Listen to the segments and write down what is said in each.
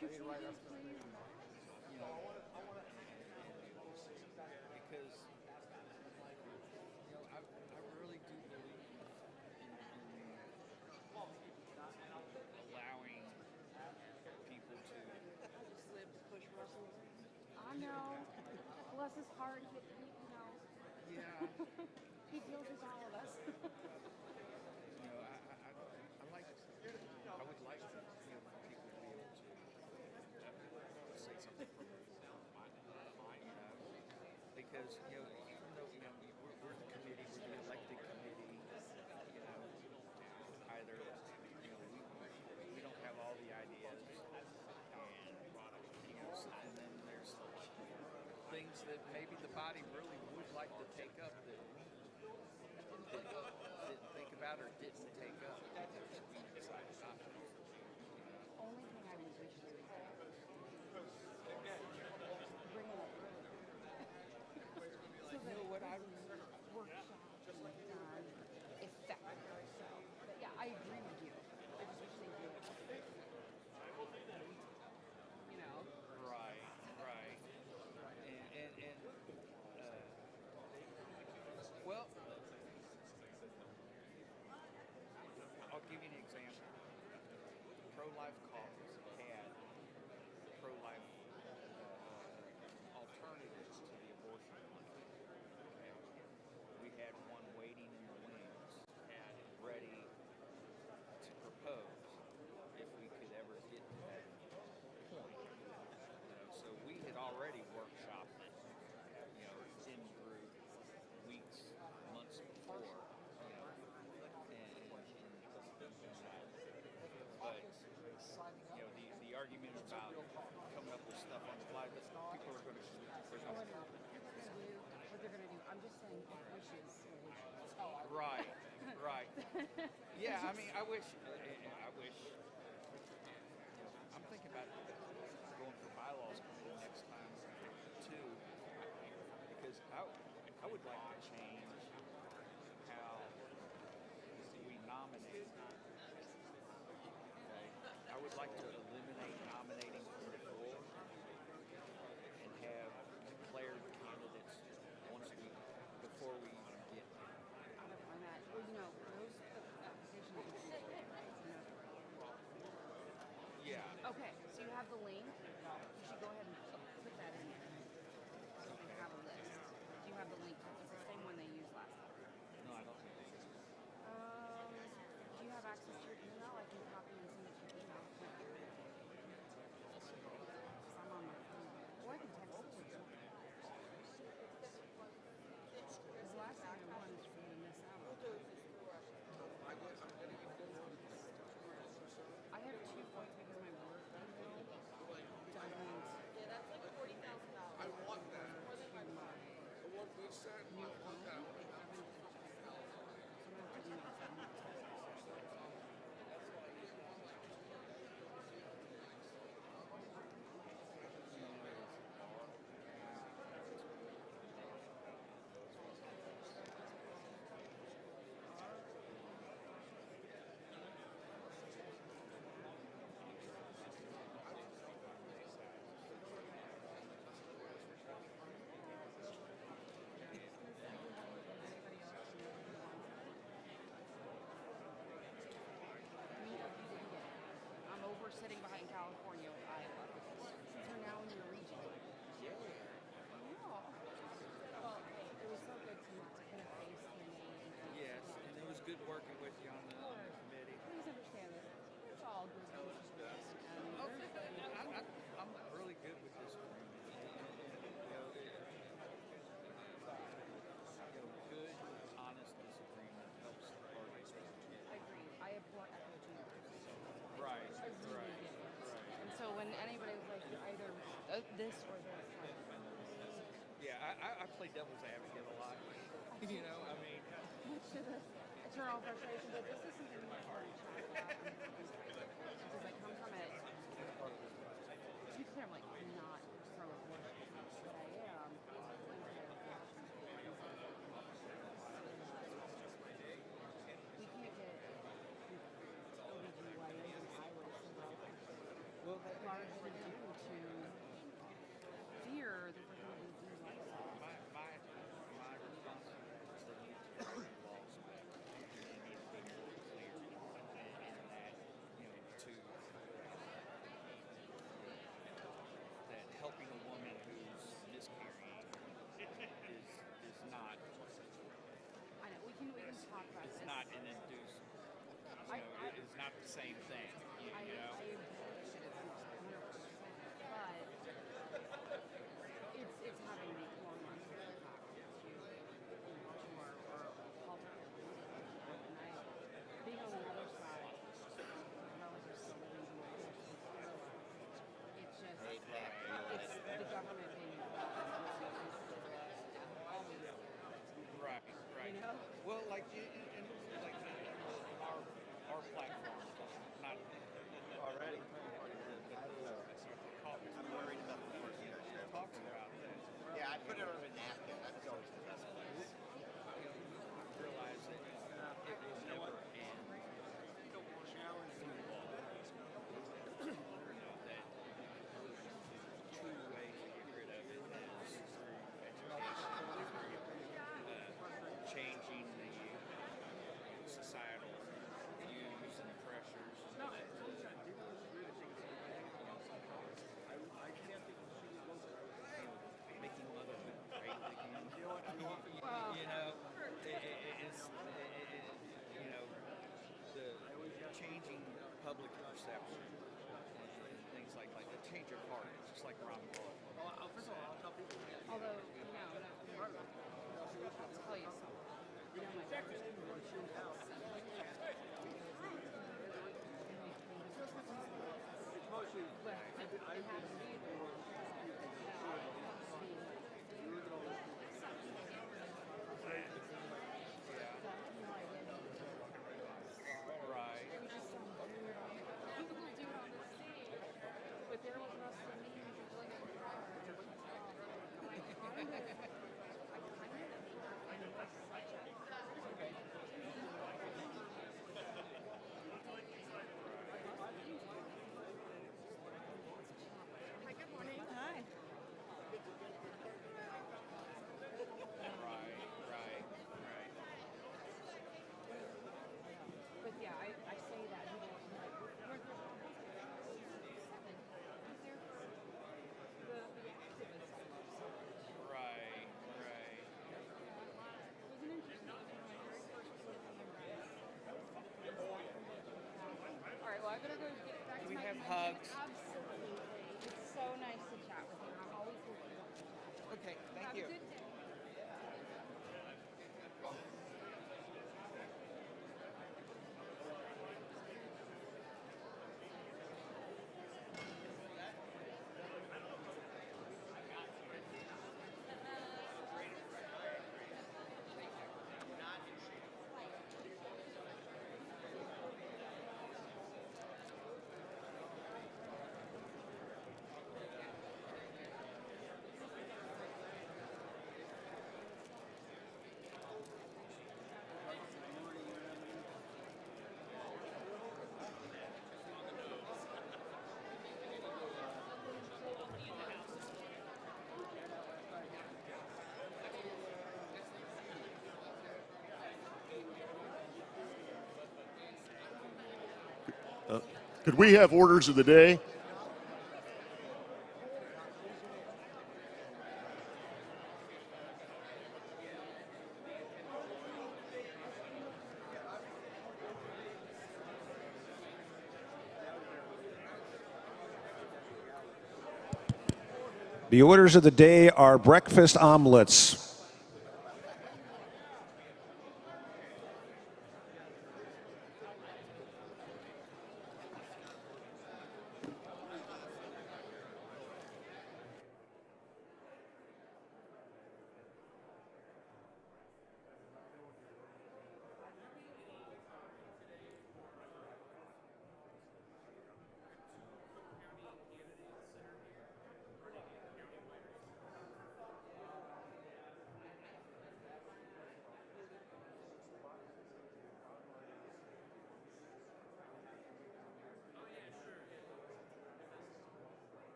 You know, because I really do believe in allowing people to. Just live to push Russell. I know. Bless his heart. He Yeah. he deals with all of us. You know, I like. I would like for people to be able to say something from because even though we're the committee, we're the elected committee. Either we don't have all the ideas, and then there's things that maybe the body really would like to take up that we didn't think about or didn't take up because we decided not to. Only thing I would wish we would bring it up so that what I workshop done effectively. So, but yeah, I agree with you. I just wish they did. Right. And well, I'll give you an example. Pro-life caucus had pro-life alternatives to the abortion clinic. Okay. We had one waiting in the wings, ready to propose if we could ever get to that point. So we had already workshopped it, in group weeks, months before, but the argument about coming up with stuff on the fly, but people are going to. What they're going to do. I'm just saying wishes. Right. Yeah, I mean, I wish. I'm thinking about going for bylaws committee next time too, because I would like to change how we nominate. Okay? I would like to eliminate nominating from the floor and have declared candidates before we even get there. I don't find that. Well, those applications Yeah. Okay, so you have the link. You should go ahead and put that in there. So you can have a list. Do you have the link? It's the same one they used last time. No, I don't think they do. Do you have access to your email? I can copy and send it to your email. Because I'm on my phone. Or I can text it to you. Because last thing I want is for you to miss out. I have 2 points because my work doesn't. Yeah, that's like $40,000. I want that. The one we said, I want that one. Sitting behind California with Iowa, since we're now in your region. Yeah. Well, it was so good to put a face to the name. Yes, and it was good working with you on the committee. Please understand that it's all good. I'm really good with this agreement. Good, honest disagreement helps the parties. I agree. I abhor echo chambers. Right. And so when anybody was like, either this or this, yeah, I play devil's advocate a lot. I mean. Eternal frustration, but this is something much more to chat about. Because I come from it. To be clear, I'm like not pro-abortion, but I am. We can't get OBGYNs in Iowa to send out. Well, largely due to fear that they're going to lose their license. My response is they need to bring the laws back. They need to be more clear in that, to that helping a woman who's miscarrying is not. I know we can talk about It's this. not an induced. It's not the same thing. I agree that it's not 100%, but it's having long-lasting impacts to our health care. And being on the other side, relatives still living in the it's just it's the government being involved always. Right. You know? Well, like our platform, not already. I'm worried about the first year. Talks about that. Yeah, I put it on a napkin. That's always the best place. Realize that it will never end through law. That there's two ways to get rid of it is through education, through changing the societal views and pressures. Making motherhood great again. The changing public perception and things like that. Change your heart. It's just like Ron Paul. Although, I'll tell you something. My daughter's convention but it had to be Right. people do it on the stage, but there was no singing. Hi, good morning. Hi. Right. But yeah, I say that we're there for the activists I love so much. Right. It was an interesting one of my very first political memories. All right, well I better go get back to We my have convention. hugs. Absolutely. It's so nice to chat with you. I'm always looking forward to chat. Okay, thank Have you. a good day. Could we have orders of the day? The orders of the day are breakfast omelets.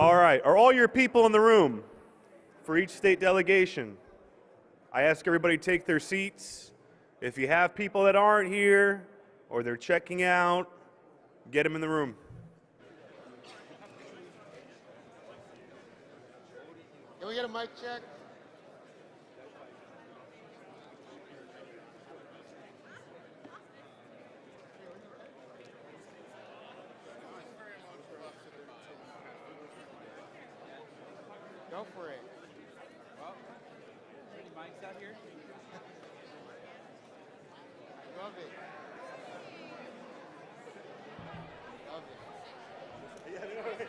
All right, are all your people in the room for each state delegation? I ask everybody to take their seats. If you have people that aren't here or they're checking out, get them in the room. Can we get a mic check? Go for it. Well, any mics out here? Love it. Love it.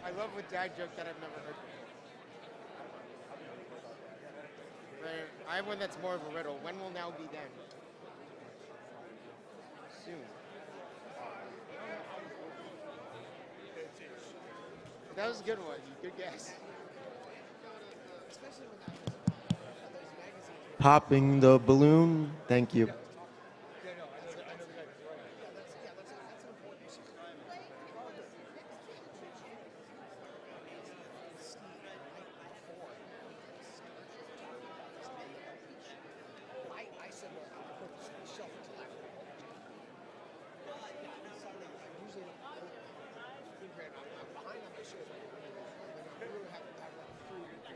I love a dad joke that I've never heard before. I have one that's more of a riddle. When will now be then? Soon. That was a good one. Good guess. Popping the balloon. Thank you.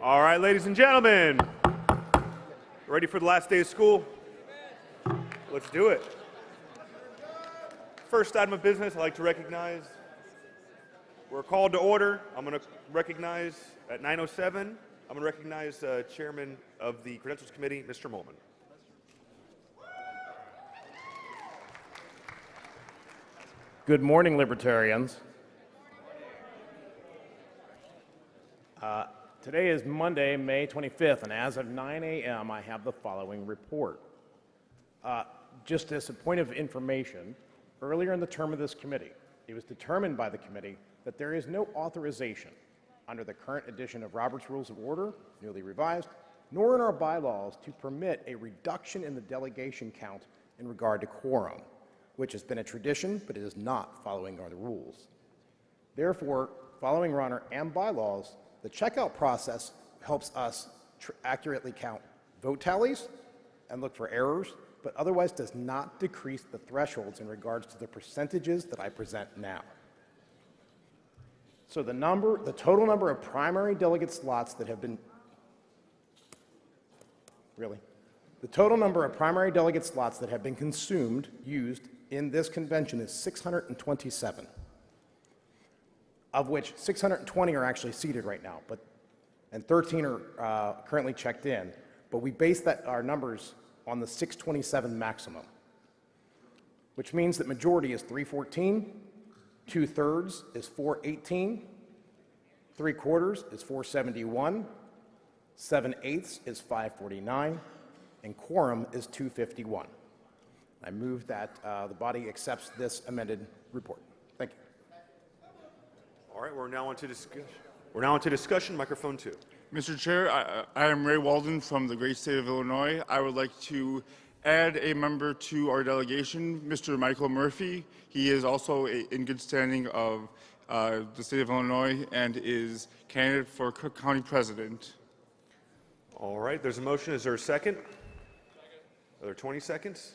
All right, ladies and gentlemen, ready for the last day of school? Let's do it. First item of business, I'd like to recognize, we're called to order. I'm going to recognize at 9:07, I'm going to recognize Chairman of the Credentials Committee, Mr. Molman. Good morning, Libertarians. Today is Monday, May 25th, and as of 9 a.m., I have the following report. Just as a point of information, earlier in the term of this committee, it was determined by the committee that there is no authorization under the current edition of Robert's Rules of Order, newly revised, nor in our bylaws to permit a reduction in the delegation count in regard to quorum, which has been a tradition, but it is not following our rules. Therefore, following our honor and bylaws, the checkout process helps us accurately count vote tallies and look for errors, but otherwise does not decrease the thresholds in regards to the percentages that I present now. So the total number of primary delegate slots that have been, the total number of primary delegate slots that have been used in this convention is 627. Of which 620 are actually seated right now, and 13 are currently checked in. But we base our numbers on the 627 maximum, which means that majority is 314, 2/3 is 418, 3/4 is 471, 7/8 is 549, and quorum is 251. I move that the body accepts this amended report. Thank you. All right, we're now on to discussion. Microphone 2. Mr. Chair, I am Ray Walden from the great state of Illinois. I would like to add a member to our delegation, Mr. Michael Murphy. He is also in good standing of the state of Illinois and is candidate for Cook County President. All right, there's a motion. Is there a second? Are there 20 seconds?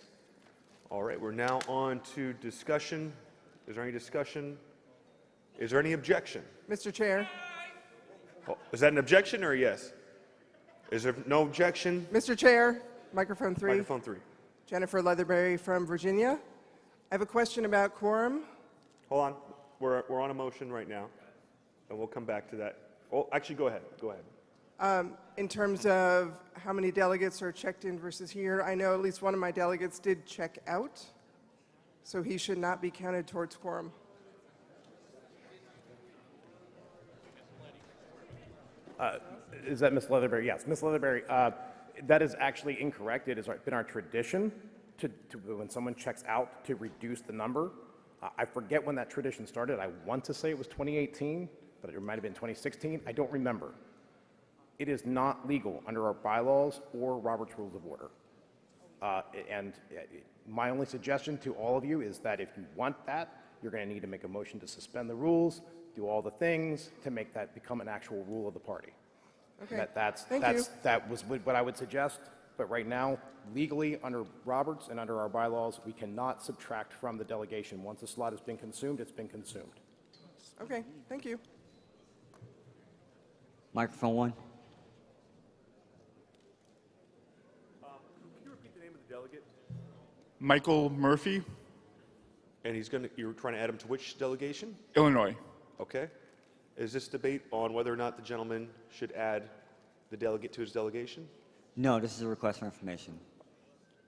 All right, we're now on to discussion. Is there any discussion? Is there any objection? Mr. Chair. Oh, is that an objection or a yes? Is there no objection? Mr. Chair, microphone 3. Microphone 3. Jennifer Leatherberry from Virginia. I have a question about quorum. Hold on. We're on a motion right now, and we'll come back to that. Oh, actually, go ahead. Go ahead. In terms of how many delegates are checked in versus here, I know at least one of my delegates did check out, so he should not be counted towards quorum. Is that Ms. Leatherberry? Yes, Ms. Leatherberry, that is actually incorrect. It has been our tradition to when someone checks out to reduce the number. I forget when that tradition started. I want to say it was 2018, but it might have been 2016. I don't remember. It is not legal under our bylaws or Robert's Rules of Order. And my only suggestion to all of you is that if you want that, you're going to need to make a motion to suspend the rules, do all the things to make that become an actual rule of the party. Okay. That was what I would suggest, but right now, legally, under Roberts and under our bylaws, we cannot subtract from the delegation. Once a slot has been consumed, it's been consumed. Okay, thank you. Microphone 1. Can you repeat the name of the delegate? Michael Murphy, And you're trying to add him to which delegation? Illinois. Okay. Is this debate on whether or not the gentleman should add the delegate to his delegation? No, this is a request for information.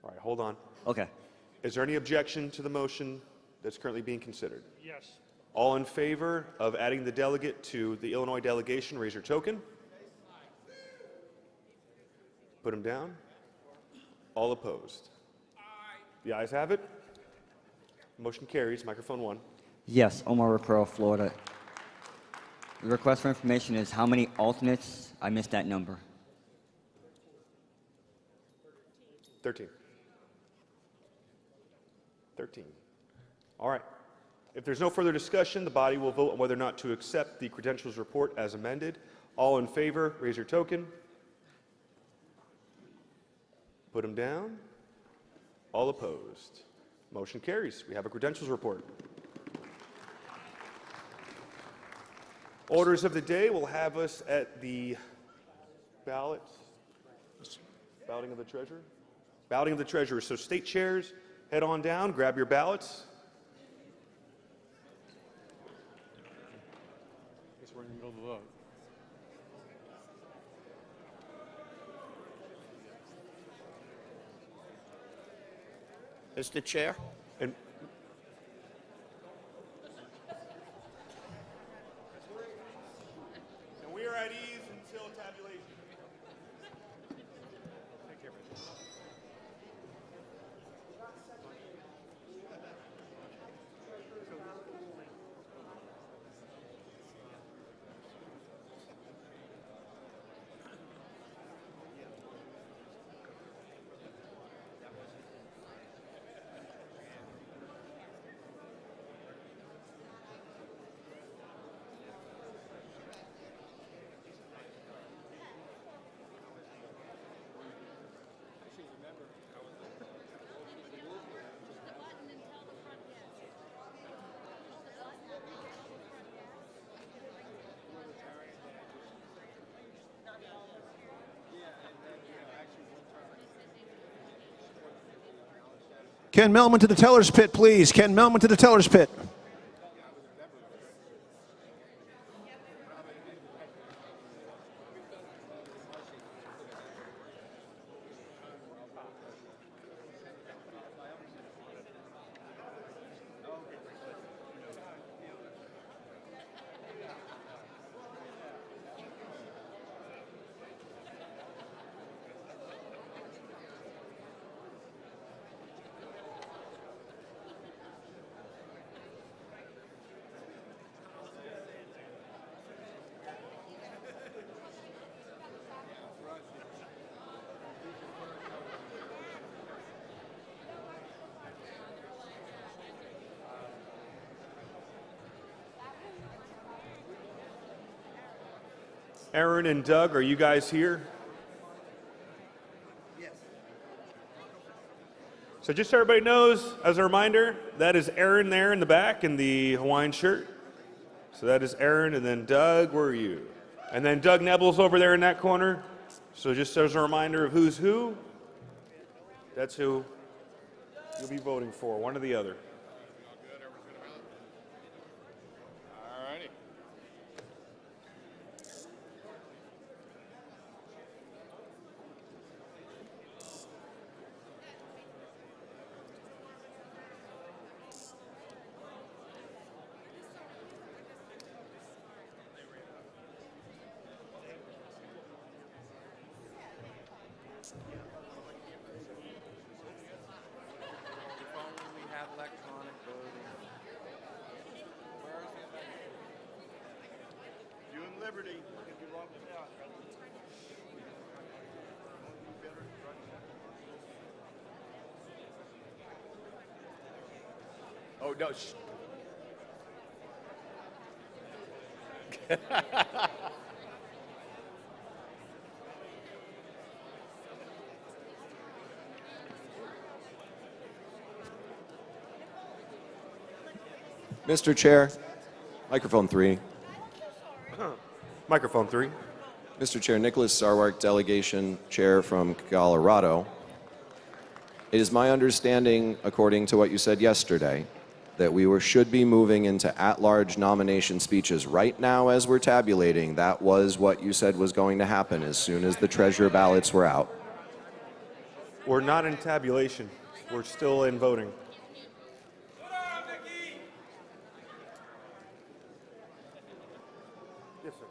All right, hold on. Okay. Is there any objection to the motion that's currently being considered? Yes. All in favor of adding the delegate to the Illinois delegation, raise your token. Put him down. All opposed? The ayes have it. Motion carries. Microphone 1. Yes, Omar Recaro, Florida. The request for information is how many alternates? I missed that number. 13. 13. All right. If there's no further discussion, the body will vote on whether or not to accept the credentials report as amended. All in favor, raise your token. Put them down. All opposed. Motion carries. We have a credentials report. Orders of the day will have us at the ballot. Balloting of the treasurer? Balloting of the treasurer. So state chairs, head on down, grab your ballots. I guess we're in the middle of the vote. Mr. Chair? And we are at ease until tabulation. Take care of it. Ken Melman to the teller's pit, please. Ken Melman to the teller's pit. Aaron and Doug, are you guys here? Yes. So just so everybody knows, as a reminder, that is Aaron there in the back in the Hawaiian shirt. So that is Aaron, and then Doug, where are you? And then Doug Nebel's over there in that corner. So just as a reminder of who's who, that's who you'll be voting for, one or the other. You and Liberty. If you walk it out, Oh, no. Mr. Chair, microphone 3. Microphone 3. Mr. Chair, Nicholas Sarwark, delegation chair from Colorado. It is my understanding, according to what you said yesterday, that we should be moving into at-large nomination speeches. Right now, as we're tabulating, that was what you said was going to happen as soon as the treasurer ballots were out. We're not in tabulation. We're still in voting. Yes, sir.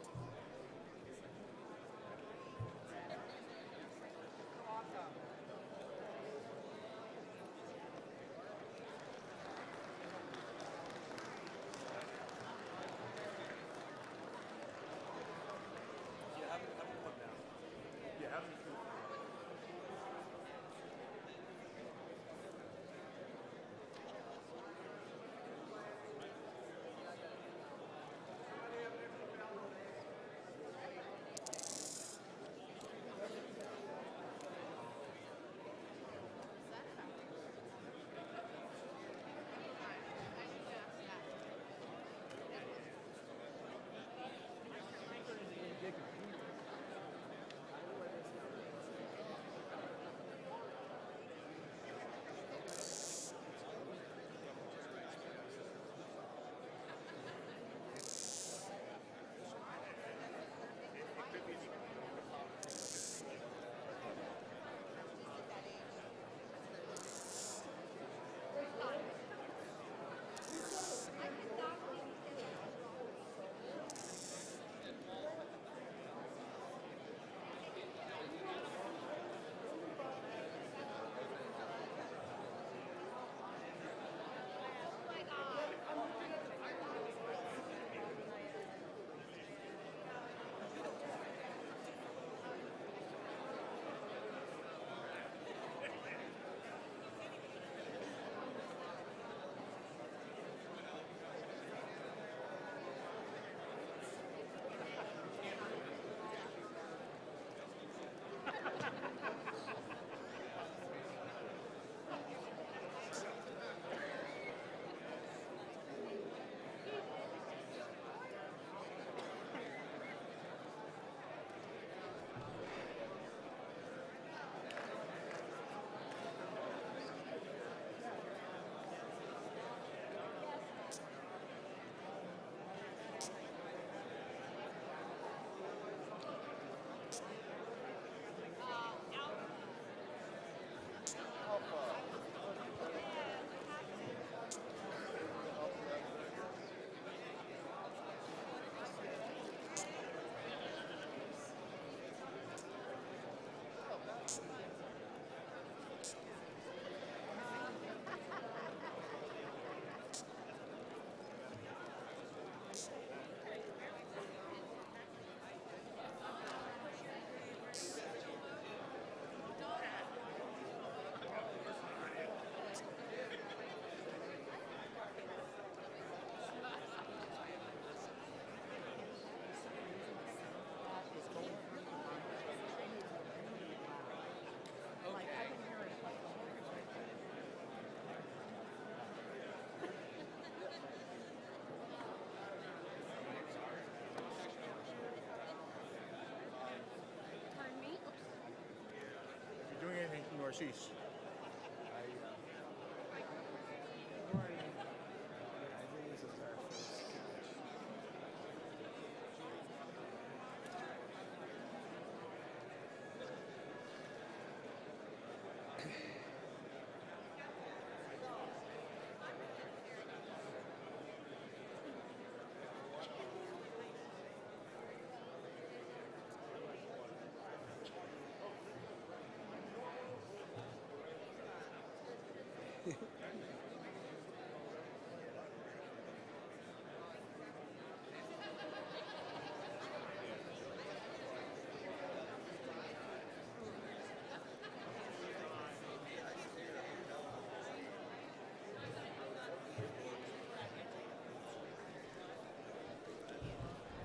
Sheesh.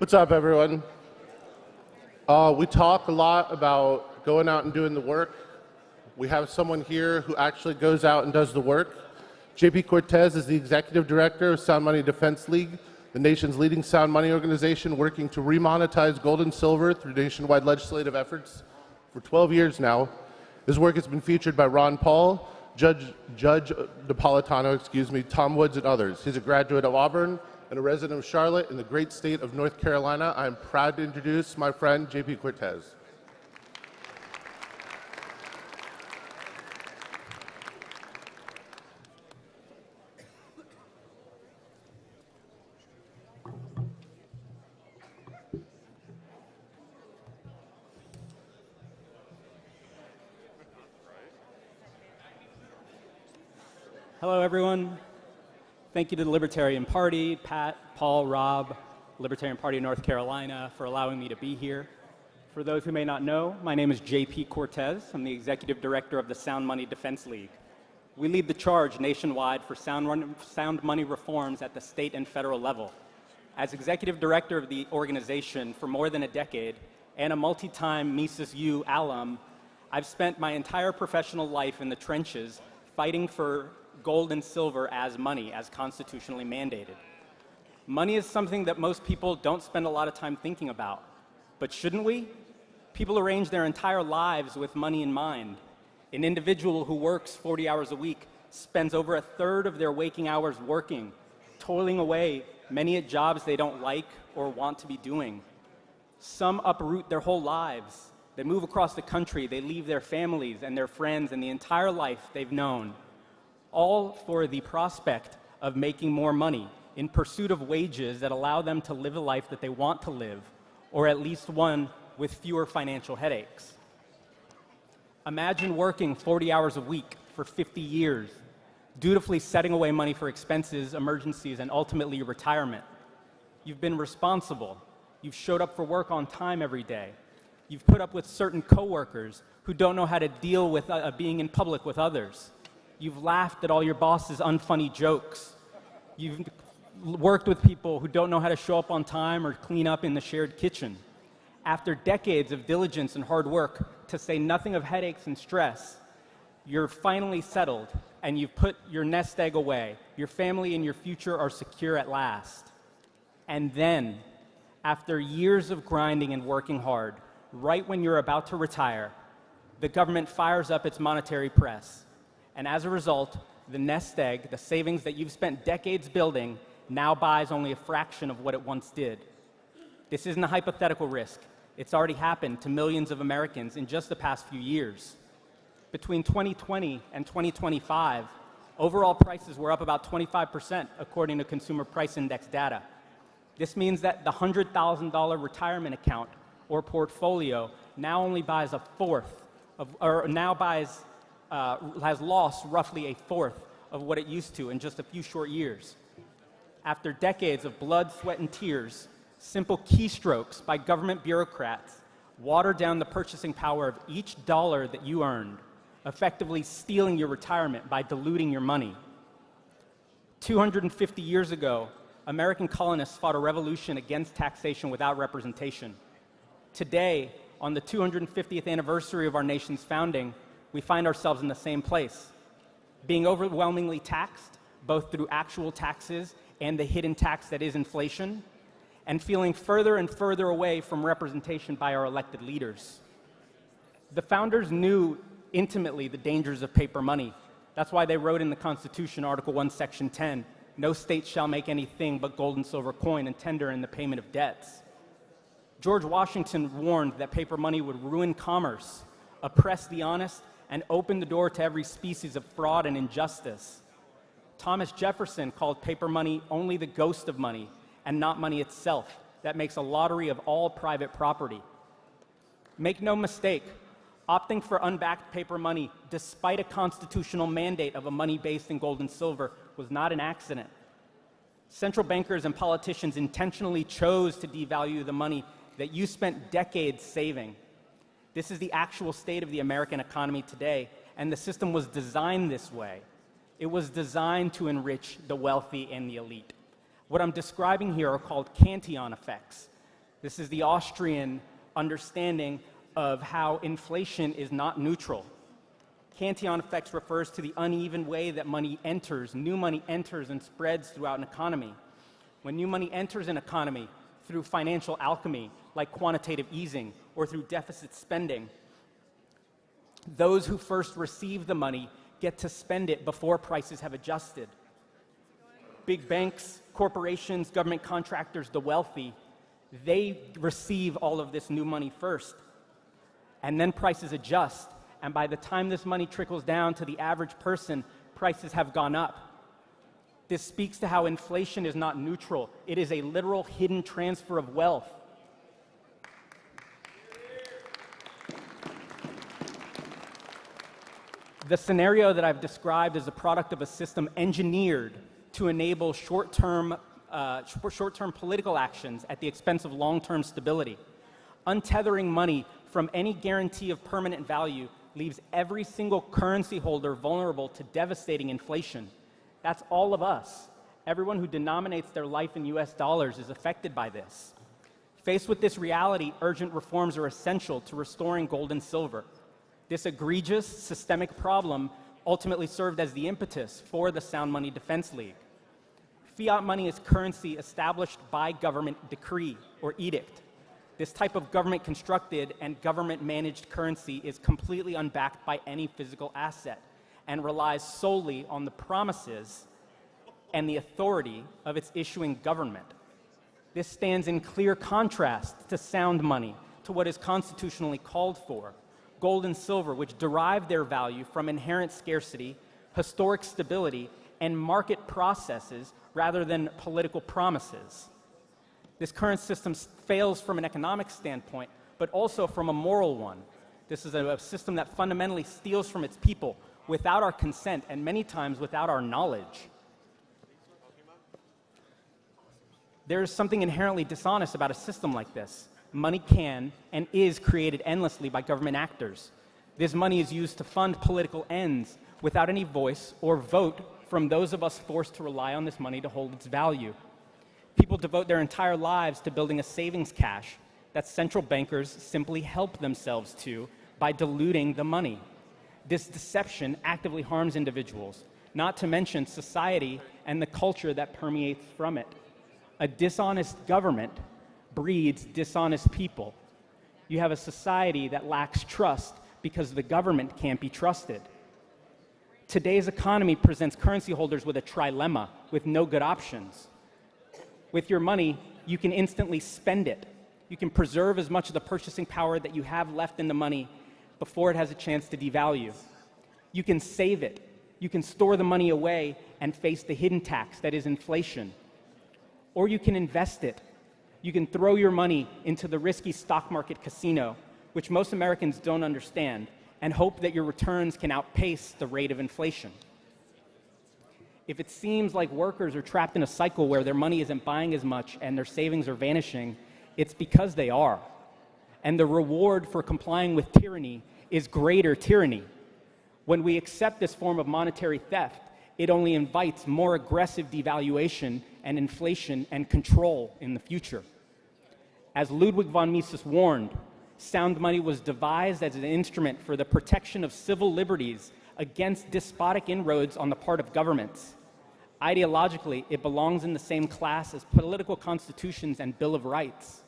What's up, everyone? We talk a lot about going out and doing the work. We have someone here who actually goes out and does the work. JP Cortez is the executive director of Sound Money Defense League, the nation's leading sound money organization working to remonetize gold and silver through nationwide legislative efforts for 12 years now. His work has been featured by Ron Paul, Judge Napolitano, Tom Woods, and others. He's a graduate of Auburn and a resident of Charlotte in the great state of North Carolina. I am proud to introduce my friend, JP Cortez. Hello, everyone. Thank you to the Libertarian Party, Pat, Paul, Rob, Libertarian Party of North Carolina, for allowing me to be here. For those who may not know, my name is JP Cortez. I'm the Executive Director of the Sound Money Defense League. We lead the charge nationwide for sound money reforms at the state and federal level. As Executive Director of the organization for more than a decade and a multi-time Mises U alum, I've spent my entire professional life in the trenches fighting for gold and silver as money, as constitutionally mandated. Money is something that most people don't spend a lot of time thinking about. But shouldn't we? People arrange their entire lives with money in mind. An individual who works 40 hours a week spends over a third of their waking hours working, toiling away, many at jobs they don't like or want to be doing. Some uproot their whole lives. They move across the country, they leave their families and their friends and the entire life they've known, all for the prospect of making more money in pursuit of wages that allow them to live a life that they want to live, or at least one with fewer financial headaches. Imagine working 40 hours a week for 50 years, dutifully setting away money for expenses, emergencies, and ultimately retirement. You've been responsible. You've showed up for work on time every day. You've put up with certain coworkers who don't know how to deal with being in public with others. You've laughed at all your boss's unfunny jokes. You've worked with people who don't know how to show up on time or clean up in the shared kitchen. After decades of diligence and hard work, to say nothing of headaches and stress, you're finally settled and you've put your nest egg away. Your family and your future are secure at last. And then, after years of grinding and working hard, right when you're about to retire, the government fires up its monetary press. And as a result, the nest egg, the savings that you've spent decades building, now buys only a fraction of what it once did. This isn't a hypothetical risk. It's already happened to millions of Americans in just the past few years. Between 2020 and 2025, overall prices were up about 25%, according to Consumer Price Index data. This means that the $100,000 retirement account or portfolio now only buys a fourth of, or now buys has lost roughly a fourth of what it used to in just a few short years. After decades of blood, sweat, and tears, simple keystrokes by government bureaucrats watered down the purchasing power of each dollar that you earned, effectively stealing your retirement by diluting your money. 250 years ago, American colonists fought a revolution against taxation without representation. Today, on the 250th anniversary of our nation's founding, we find ourselves in the same place, being overwhelmingly taxed, both through actual taxes and the hidden tax that is inflation, and feeling further and further away from representation by our elected leaders. The founders knew intimately the dangers of paper money. That's why they wrote in the Constitution, Article 1, Section 10, "No state shall make anything but gold and silver coin and tender in the payment of debts." George Washington warned that paper money would ruin commerce, oppress the honest, and open the door to every species of fraud and injustice. Thomas Jefferson called paper money only the ghost of money and not money itself. That makes a lottery of all private property. Make no mistake, opting for unbacked paper money, despite a constitutional mandate of a money based in gold and silver, was not an accident. Central bankers and politicians intentionally chose to devalue the money that you spent decades saving. This is the actual state of the American economy today, and the system was designed this way. It was designed to enrich the wealthy and the elite. What I'm describing here are called Cantillon effects. This is the Austrian understanding of how inflation is not neutral. Cantillon effects refers to the uneven way that money enters, new money enters and spreads throughout an economy. When new money enters an economy through financial alchemy, like quantitative easing, or through deficit spending, those who first receive the money get to spend it before prices have adjusted. Big banks, corporations, government contractors, the wealthy, they receive all of this new money first. And then prices adjust. And by the time this money trickles down to the average person, prices have gone up. This speaks to how inflation is not neutral. It is a literal hidden transfer of wealth. The scenario that I've described is a product of a system engineered to enable short-term political actions at the expense of long-term stability. Untethering money from any guarantee of permanent value leaves every single currency holder vulnerable to devastating inflation. That's all of us. Everyone who denominates their life in US dollars is affected by this. Faced with this reality, urgent reforms are essential to restoring gold and silver. This egregious systemic problem ultimately served as the impetus for the Sound Money Defense League. Fiat money is currency established by government decree or edict. This type of government-constructed and government-managed currency is completely unbacked by any physical asset and relies solely on the promises and the authority of its issuing government. This stands in clear contrast to sound money, to what is constitutionally called for. Gold and silver, which derive their value from inherent scarcity, historic stability, and market processes rather than political promises. This current system fails from an economic standpoint, but also from a moral one. This is a system that fundamentally steals from its people without our consent and many times without our knowledge. There is something inherently dishonest about a system like this. Money can and is created endlessly by government actors. This money is used to fund political ends without any voice or vote from those of us forced to rely on this money to hold its value. People devote their entire lives to building a savings cache that central bankers simply help themselves to by diluting the money. This deception actively harms individuals, not to mention society and the culture that permeates from it. A dishonest government breeds dishonest people. You have a society that lacks trust because the government can't be trusted. Today's economy presents currency holders with a trilemma, with no good options. With your money, you can instantly spend it. You can preserve as much of the purchasing power that you have left in the money before it has a chance to devalue. You can save it. You can store the money away and face the hidden tax that is inflation. Or you can invest it. You can throw your money into the risky stock market casino, which most Americans don't understand, and hope that your returns can outpace the rate of inflation. If it seems like workers are trapped in a cycle where their money isn't buying as much and their savings are vanishing, it's because they are. And the reward for complying with tyranny is greater tyranny. When we accept this form of monetary theft, it only invites more aggressive devaluation and inflation and control in the future. As Ludwig von Mises warned, sound money was devised as an instrument for the protection of civil liberties against despotic inroads on the part of governments. Ideologically, it belongs in the same class as political constitutions and Bill of Rights.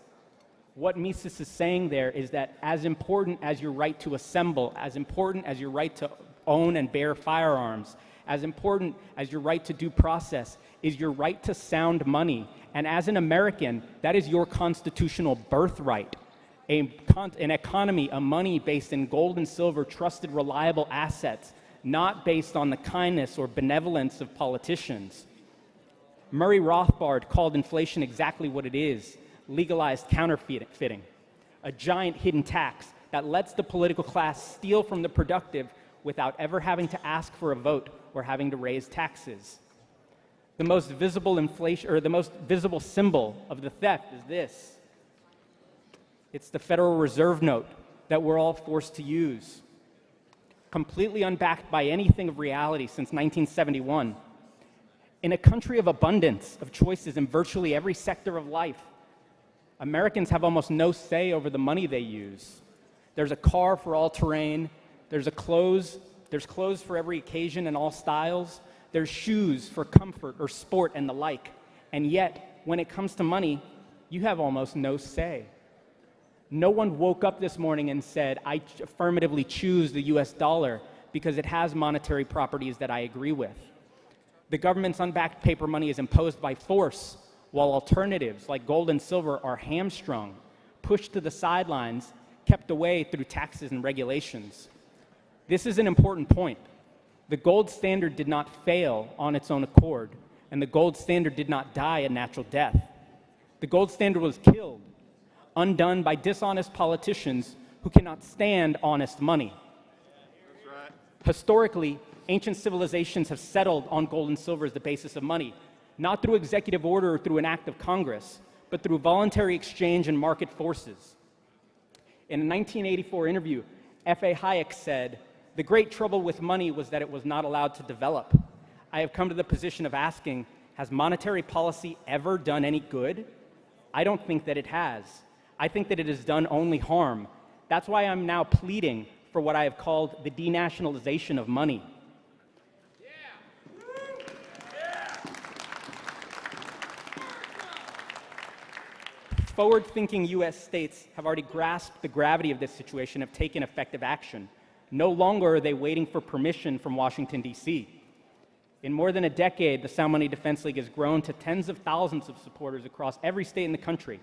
What Mises is saying there is that as important as your right to assemble, as important as your right to own and bear firearms, as important as your right to due process is your right to sound money. And as an American, that is your constitutional birthright. An economy, a money based in gold and silver, trusted, reliable assets, not based on the kindness or benevolence of politicians. Murray Rothbard called inflation exactly what it is: legalized counterfeiting, a giant hidden tax that lets the political class steal from the productive without ever having to ask for a vote or having to raise taxes. The most visible inflation, or the most visible symbol of the theft is this. It's the Federal Reserve note that we're all forced to use. Completely unbacked by anything of reality since 1971. In a country of abundance of choices in virtually every sector of life, Americans have almost no say over the money they use. There's a car for all terrain. There's clothes for every occasion and all styles. There's shoes for comfort or sport and the like. And yet, when it comes to money, you have almost no say. No one woke up this morning and said, I affirmatively choose the US dollar because it has monetary properties that I agree with. The government's unbacked paper money is imposed by force, while alternatives like gold and silver are hamstrung, pushed to the sidelines, kept away through taxes and regulations. This is an important point. The gold standard did not fail on its own accord, and the gold standard did not die a natural death. The gold standard was killed, undone by dishonest politicians who cannot stand honest money. Historically, ancient civilizations have settled on gold and silver as the basis of money, not through executive order or through an act of Congress, but through voluntary exchange and market forces. In a 1984 interview, F.A. Hayek said, "The great trouble with money was that it was not allowed to develop. I have come to the position of asking, has monetary policy ever done any good? I don't think that it has. I think that it has done only harm. That's why I'm now pleading for what I have called the denationalization of money." Forward-thinking U.S. states have already grasped the gravity of this situation and have taken effective action. No longer are they waiting for permission from Washington, D.C. In more than a decade, the Sound Money Defense League has grown to tens of thousands of supporters across every state in the country.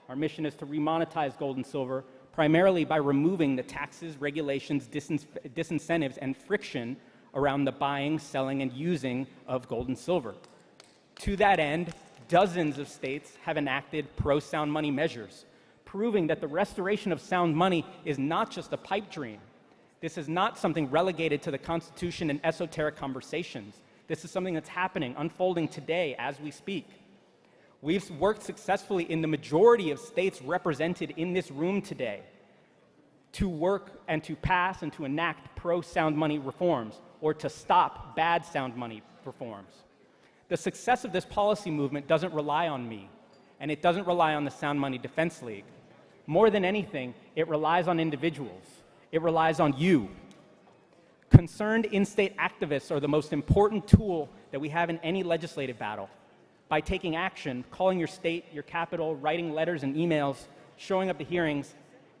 Our mission is to remonetize gold and silver, primarily by removing the taxes, regulations, disincentives, and friction around the buying, selling, and using of gold and silver. To that end, dozens of states have enacted pro-sound money measures, proving that the restoration of sound money is not just a pipe dream. This is not something relegated to the Constitution and esoteric conversations. This is something that's happening, unfolding today as we speak. We've worked successfully in the majority of states represented in this room today to work and to pass and to enact pro-sound money reforms or to stop bad sound money reforms. The success of this policy movement doesn't rely on me, and it doesn't rely on the Sound Money Defense League. More than anything, it relies on individuals. It relies on you. Concerned in-state activists are the most important tool that we have in any legislative battle. By taking action, calling your state, your capital, writing letters and emails, showing up to hearings,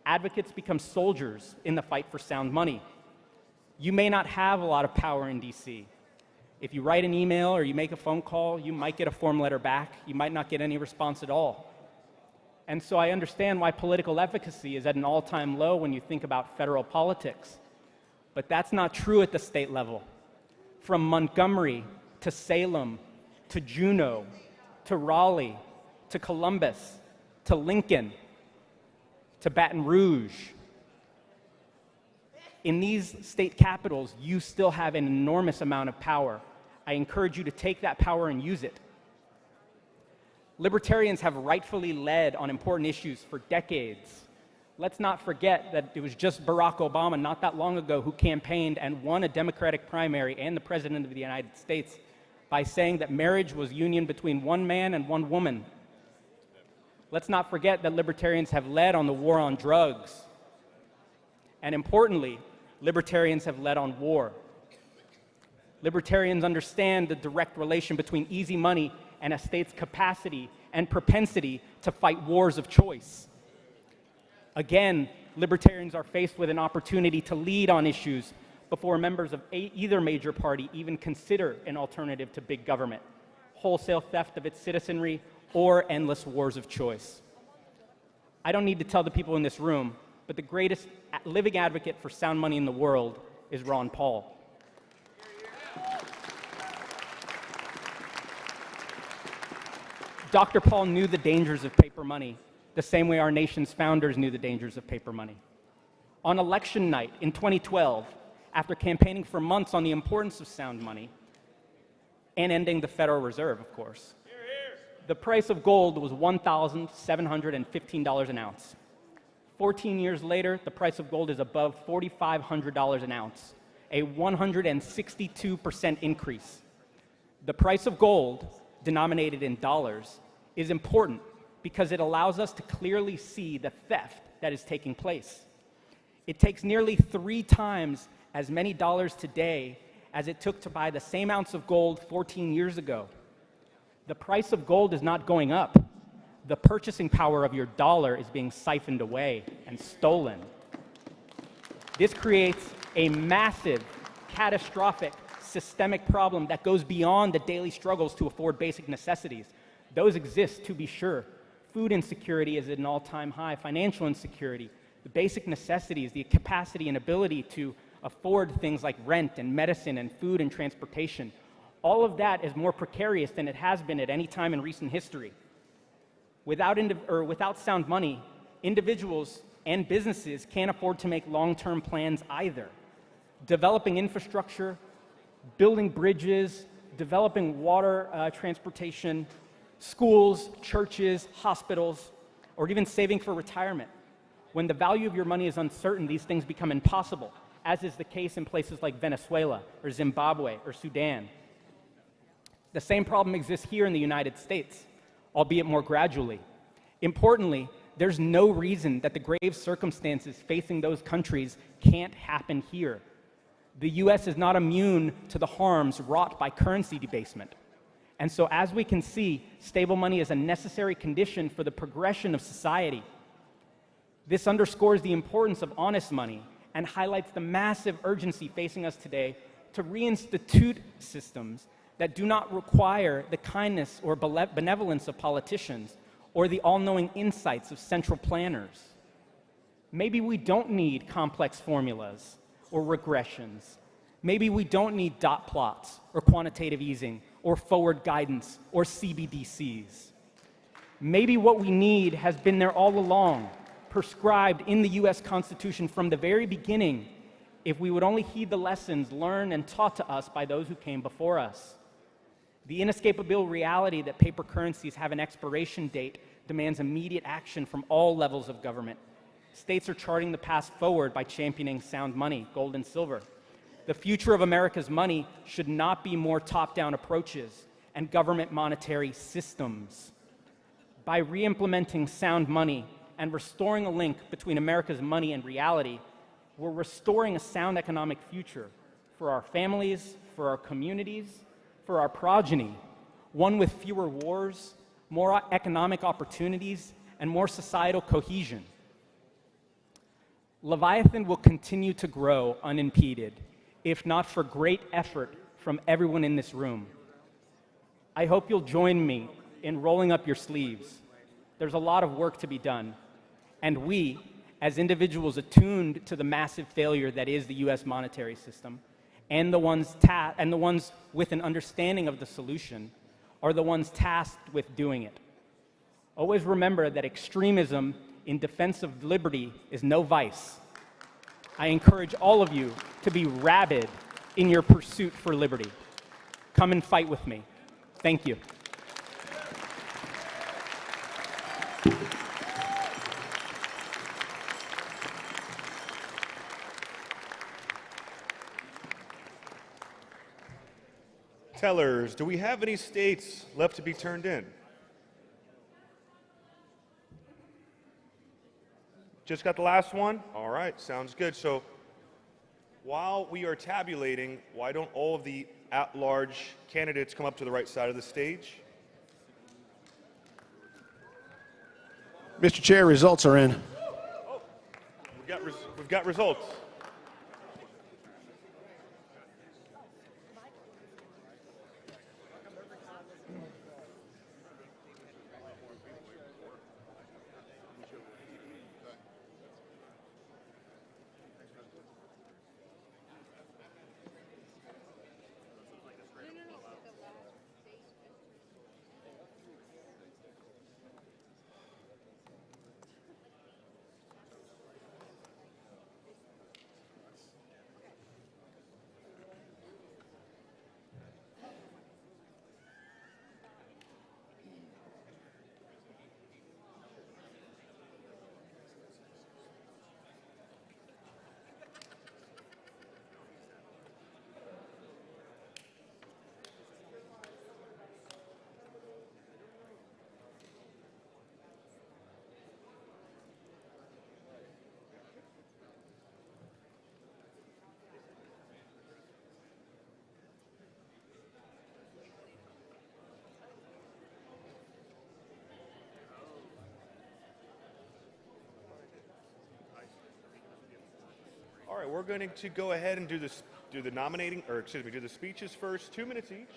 advocates become soldiers in the fight for sound money. You may not have a lot of power in D.C. If you write an email or you make a phone call, you might get a form letter back. You might not get any response at all. And so I understand why political efficacy is at an all-time low when you think about federal politics. But that's not true at the state level. From Montgomery to Salem to Juneau to Raleigh to Columbus to Lincoln to Baton Rouge, in these state capitals, you still have an enormous amount of power. I encourage you to take that power and use it. Libertarians have rightfully led on important issues for decades. Let's not forget that it was just Barack Obama not that long ago who campaigned and won a Democratic primary and the President of the United States by saying that marriage was union between one man and one woman. Let's not forget that libertarians have led on the war on drugs. And importantly, libertarians have led on war. Libertarians understand the direct relation between easy money and a state's capacity and propensity to fight wars of choice. Again, libertarians are faced with an opportunity to lead on issues before members of either major party even consider an alternative to big government, wholesale theft of its citizenry, or endless wars of choice. I don't need to tell the people in this room, but the greatest living advocate for sound money in the world is Ron Paul. Dr. Paul knew the dangers of paper money, the same way our nation's founders knew the dangers of paper money. On election night in 2012, after campaigning for months on the importance of sound money, and ending the Federal Reserve, of course, the price of gold was $1,715 an ounce. 14 years later, the price of gold is above $4,500 an ounce, a 162% increase. The price of gold, denominated in dollars, is important because it allows us to clearly see the theft that is taking place. It takes nearly 3 times as many dollars today as it took to buy the same ounce of gold 14 years ago. The price of gold is not going up. The purchasing power of your dollar is being siphoned away and stolen. This creates a massive, catastrophic, systemic problem that goes beyond the daily struggles to afford basic necessities. Those exist, to be sure. Food insecurity is at an all-time high, financial insecurity, the basic necessities, the capacity and ability to afford things like rent and medicine and food and transportation. All of that is more precarious than it has been at any time in recent history. Without sound money, individuals and businesses can't afford to make long-term plans either. Developing infrastructure, building bridges, developing water transportation, schools, churches, hospitals, or even saving for retirement. When the value of your money is uncertain, these things become impossible, as is the case in places like Venezuela or Zimbabwe or Sudan. The same problem exists here in the United States, albeit more gradually. Importantly, there's no reason that the grave circumstances facing those countries can't happen here. The US is not immune to the harms wrought by currency debasement. And so, as we can see, stable money is a necessary condition for the progression of society. This underscores the importance of honest money and highlights the massive urgency facing us today to reinstitute systems that do not require the kindness or benevolence of politicians or the all-knowing insights of central planners. Maybe we don't need complex formulas or regressions. Maybe we don't need dot plots or quantitative easing or forward guidance or CBDCs. Maybe what we need has been there all along, prescribed in the US Constitution from the very beginning, if we would only heed the lessons learned and taught to us by those who came before us. The inescapable reality that paper currencies have an expiration date demands immediate action from all levels of government. States are charting the path forward by championing sound money, gold and silver. The future of America's money should not be more top-down approaches and government monetary systems. By re-implementing sound money and restoring a link between America's money and reality, we're restoring a sound economic future for our families, for our communities, for our progeny, one with fewer wars, more economic opportunities, and more societal cohesion. Leviathan will continue to grow unimpeded, if not for great effort from everyone in this room. I hope you'll join me in rolling up your sleeves. There's a lot of work to be done, and we, as individuals attuned to the massive failure that is the US monetary system, and the ones with an understanding of the solution, are the ones tasked with doing it. Always remember that extremism in defense of liberty is no vice. I encourage all of you to be rabid in your pursuit for liberty. Come and fight with me. Thank you. Tellers, do we have any states left to be turned in? Just got the last one? All right, sounds good. So while we are tabulating, why don't all of the at-large candidates come up to the right side of the stage? Mr. Chair, results are in. We've got results. All right, we're going to go ahead and do the speeches first, 2 minutes each.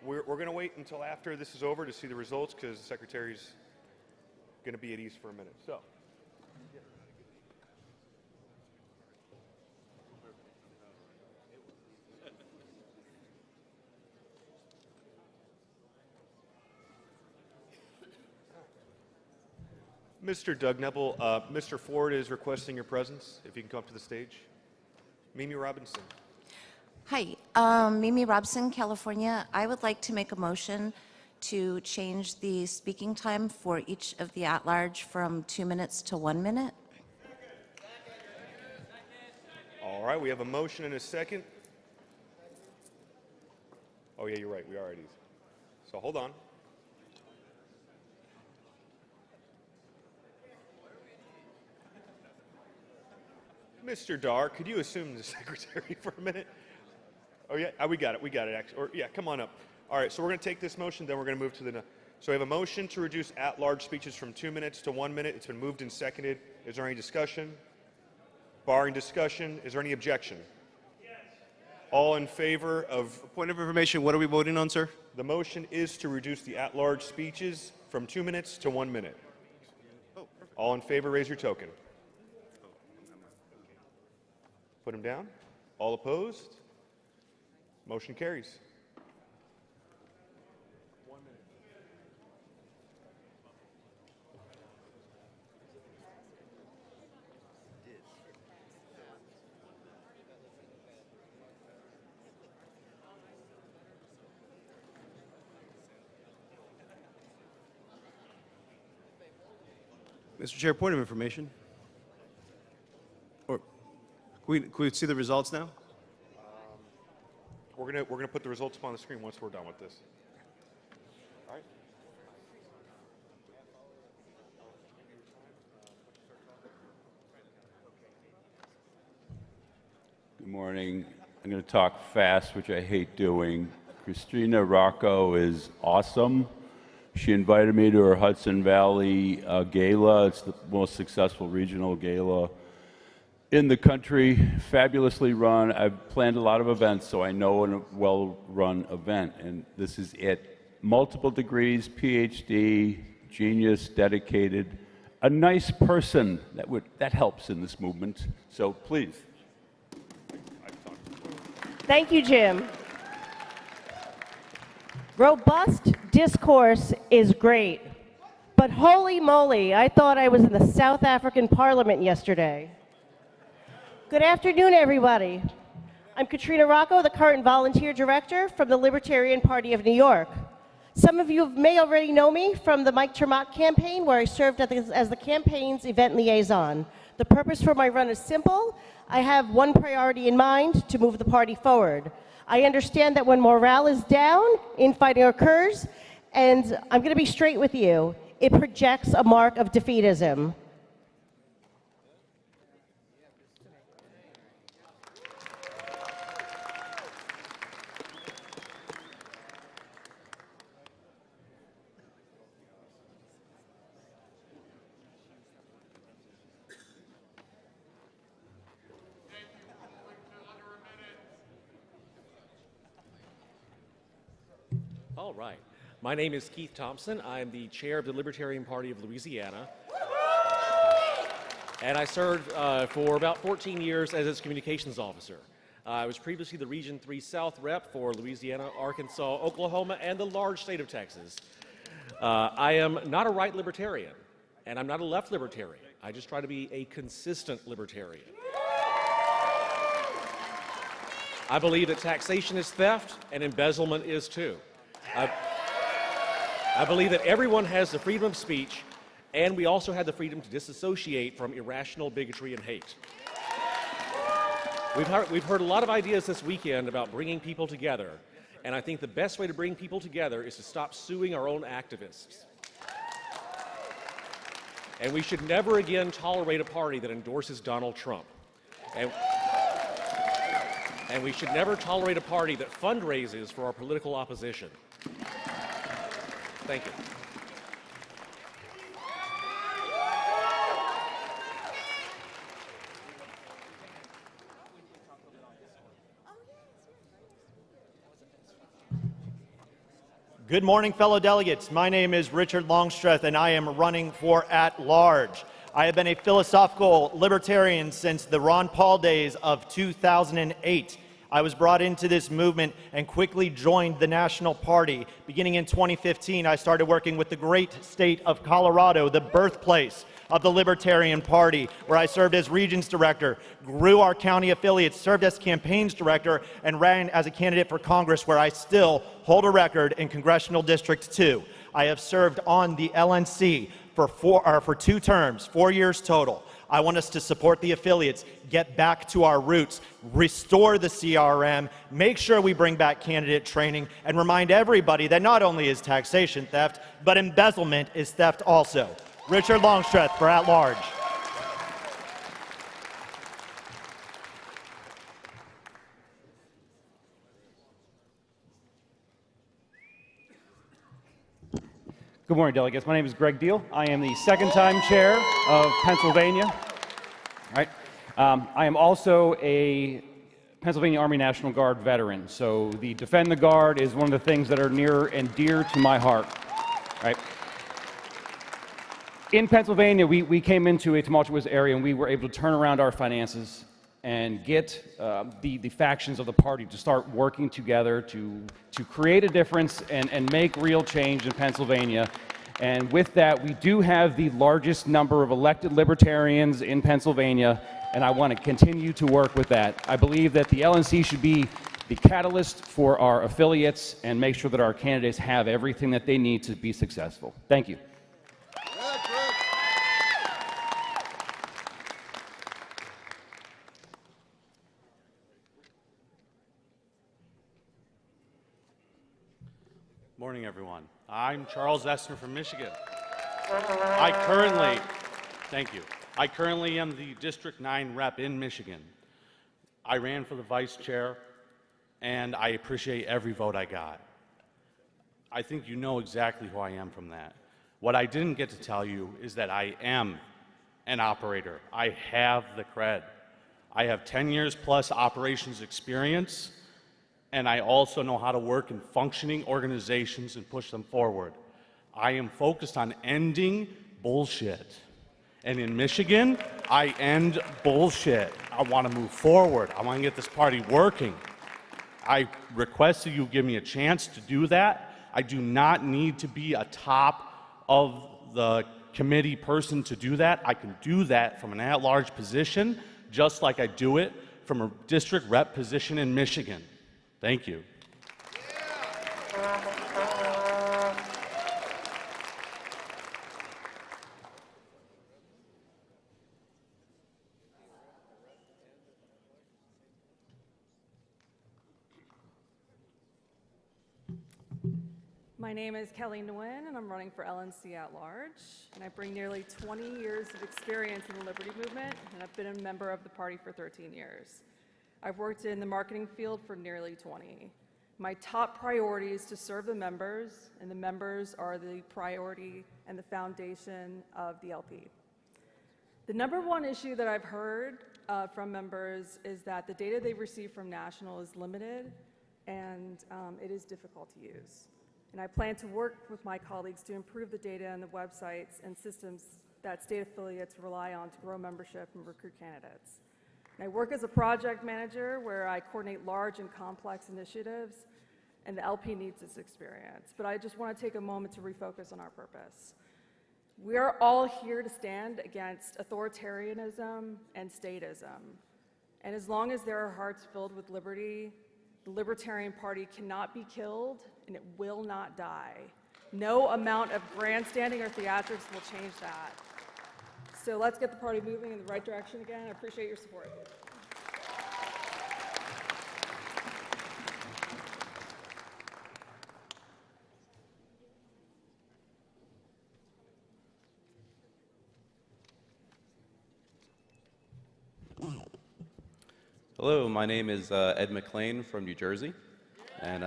We're going to wait until after this is over to see the results because the secretary's going to be at ease for a minute. So. Mr. Doug Nebel, Mr. Ford is requesting your presence. If you can come up to the stage. Mimi Robinson. Hi, Mimi Robson, California. I would like to make a motion to change the speaking time for each of the at-large from 2 minutes to 1 minute. All right, we have a motion and a second. Oh yeah, you're right, we are at ease. So hold on. Mr. Dar, could you assume the secretary for a minute? Oh yeah, we got it actually. Or yeah, come on up. All right, so we're going to take this motion, then we're going to move to the. So we have a motion to reduce at-large speeches from 2 minutes to 1 minute. It's been moved and seconded. Is there any discussion? Barring discussion, is there any objection? Yes. All in favor of. Point of information, what are we voting on, sir? The motion is to reduce the at-large speeches from 2 minutes to 1 minute. All in favor, raise your token. Put them down. All opposed? Motion carries. 1 minute. Mr. Chair, point of information. Or can we see the results now? We're gonna put the results up on the screen once we're done with this. All right. Good morning. I'm going to talk fast, which I hate doing. Christina Rocco is awesome. She invited me to her Hudson Valley gala. It's the most successful regional gala in the country, fabulously run. I've planned a lot of events, so I know a well-run event, and this is it. Multiple degrees, PhD, genius, dedicated, a nice person. That helps in this movement. So please. Thank you, Jim. Robust discourse is great, but holy moly, I thought I was in the South African Parliament yesterday. Good afternoon, everybody. I'm Katrina Rocco, the current volunteer director from the Libertarian Party of New York. Some of you may already know me from the Mike Tremont campaign, where I served as the campaign's event liaison. The purpose for my run is simple. I have one priority in mind: to move the party forward. I understand that when morale is down, infighting occurs, and I'm going to be straight with you. It projects a mark of defeatism. All right. My name is Keith Thompson. I'm the chair of the Libertarian Party of Louisiana. And I served for about 14 years as its communications officer. I was previously the Region 3 South rep for Louisiana, Arkansas, Oklahoma, and the large state of Texas. I am not a right libertarian, and I'm not a left libertarian. I just try to be a consistent libertarian. I believe that taxation is theft and embezzlement is too. I believe that everyone has the freedom of speech, and we also have the freedom to disassociate from irrational bigotry and hate. We've heard a lot of ideas this weekend about bringing people together, and I think the best way to bring people together is to stop suing our own activists. And we should never again tolerate a party that endorses Donald Trump. And we should never tolerate a party that fundraises for our political opposition. Thank you. Good morning, fellow delegates. My name is Richard Longstreth, and I am running for at-large. I have been a philosophical libertarian since the Ron Paul days of 2008. I was brought into this movement and quickly joined the National Party. Beginning in 2015, I started working with the great state of Colorado, the birthplace of the Libertarian Party, where I served as Regions Director, grew our county affiliates, served as Campaigns Director, and ran as a candidate for Congress, where I still hold a record in Congressional District 2. I have served on the LNC for 2 terms, 4 years total. I want us to support the affiliates, get back to our roots, restore the CRM, make sure we bring back candidate training, and remind everybody that not only is taxation theft, but embezzlement is theft also. Richard Longstreth for at-large. Good morning, delegates. My name is Greg Deal. I am the second-time chair of Pennsylvania. All right. I am also a Pennsylvania Army National Guard veteran, so the Defend the Guard is one of the things that are near and dear to my heart. All right. In Pennsylvania, we came into a tumultuous area, and we were able to turn around our finances and get the factions of the party to start working together to create a difference and make real change in Pennsylvania. And with that, we do have the largest number of elected libertarians in Pennsylvania, and I want to continue to work with that. I believe that the LNC should be the catalyst for our affiliates and make sure that our candidates have everything that they need to be successful. Thank you. Morning, everyone. I'm Charles Essner from Michigan. I currently am the District 9 rep in Michigan. I ran for the vice chair, and I appreciate every vote I got. I think you know exactly who I am from that. What I didn't get to tell you is that I am an operator. I have the cred. I have 10 years plus operations experience, and I also know how to work in functioning organizations and push them forward. I am focused on ending bullshit. And in Michigan, I end bullshit. I want to move forward. I want to get this party working. I request that you give me a chance to do that. I do not need to be a top of the committee person to do that. I can do that from an at-large position, just like I do it from a district rep position in Michigan. Thank you. My name is Kelly Nguyen, and I'm running for LNC at large. And I bring nearly 20 years of experience in the Liberty Movement, and I've been a member of the party for 13 years. I've worked in the marketing field for nearly 20. My top priority is to serve the members, and the members are the priority and the foundation of the LP. The number one issue that I've heard from members is that the data they receive from National is limited, and it is difficult to use. And I plan to work with my colleagues to improve the data and the websites and systems that state affiliates rely on to grow membership and recruit candidates. And I work as a project manager where I coordinate large and complex initiatives, and the LP needs this experience. But I just want to take a moment to refocus on our purpose. We are all here to stand against authoritarianism and statism. And as long as there are hearts filled with liberty, the Libertarian Party cannot be killed, and it will not die. No amount of grandstanding or theatrics will change that. So let's get the party moving in the right direction again. I appreciate your support. Hello, my name is Ed McLean from New Jersey, and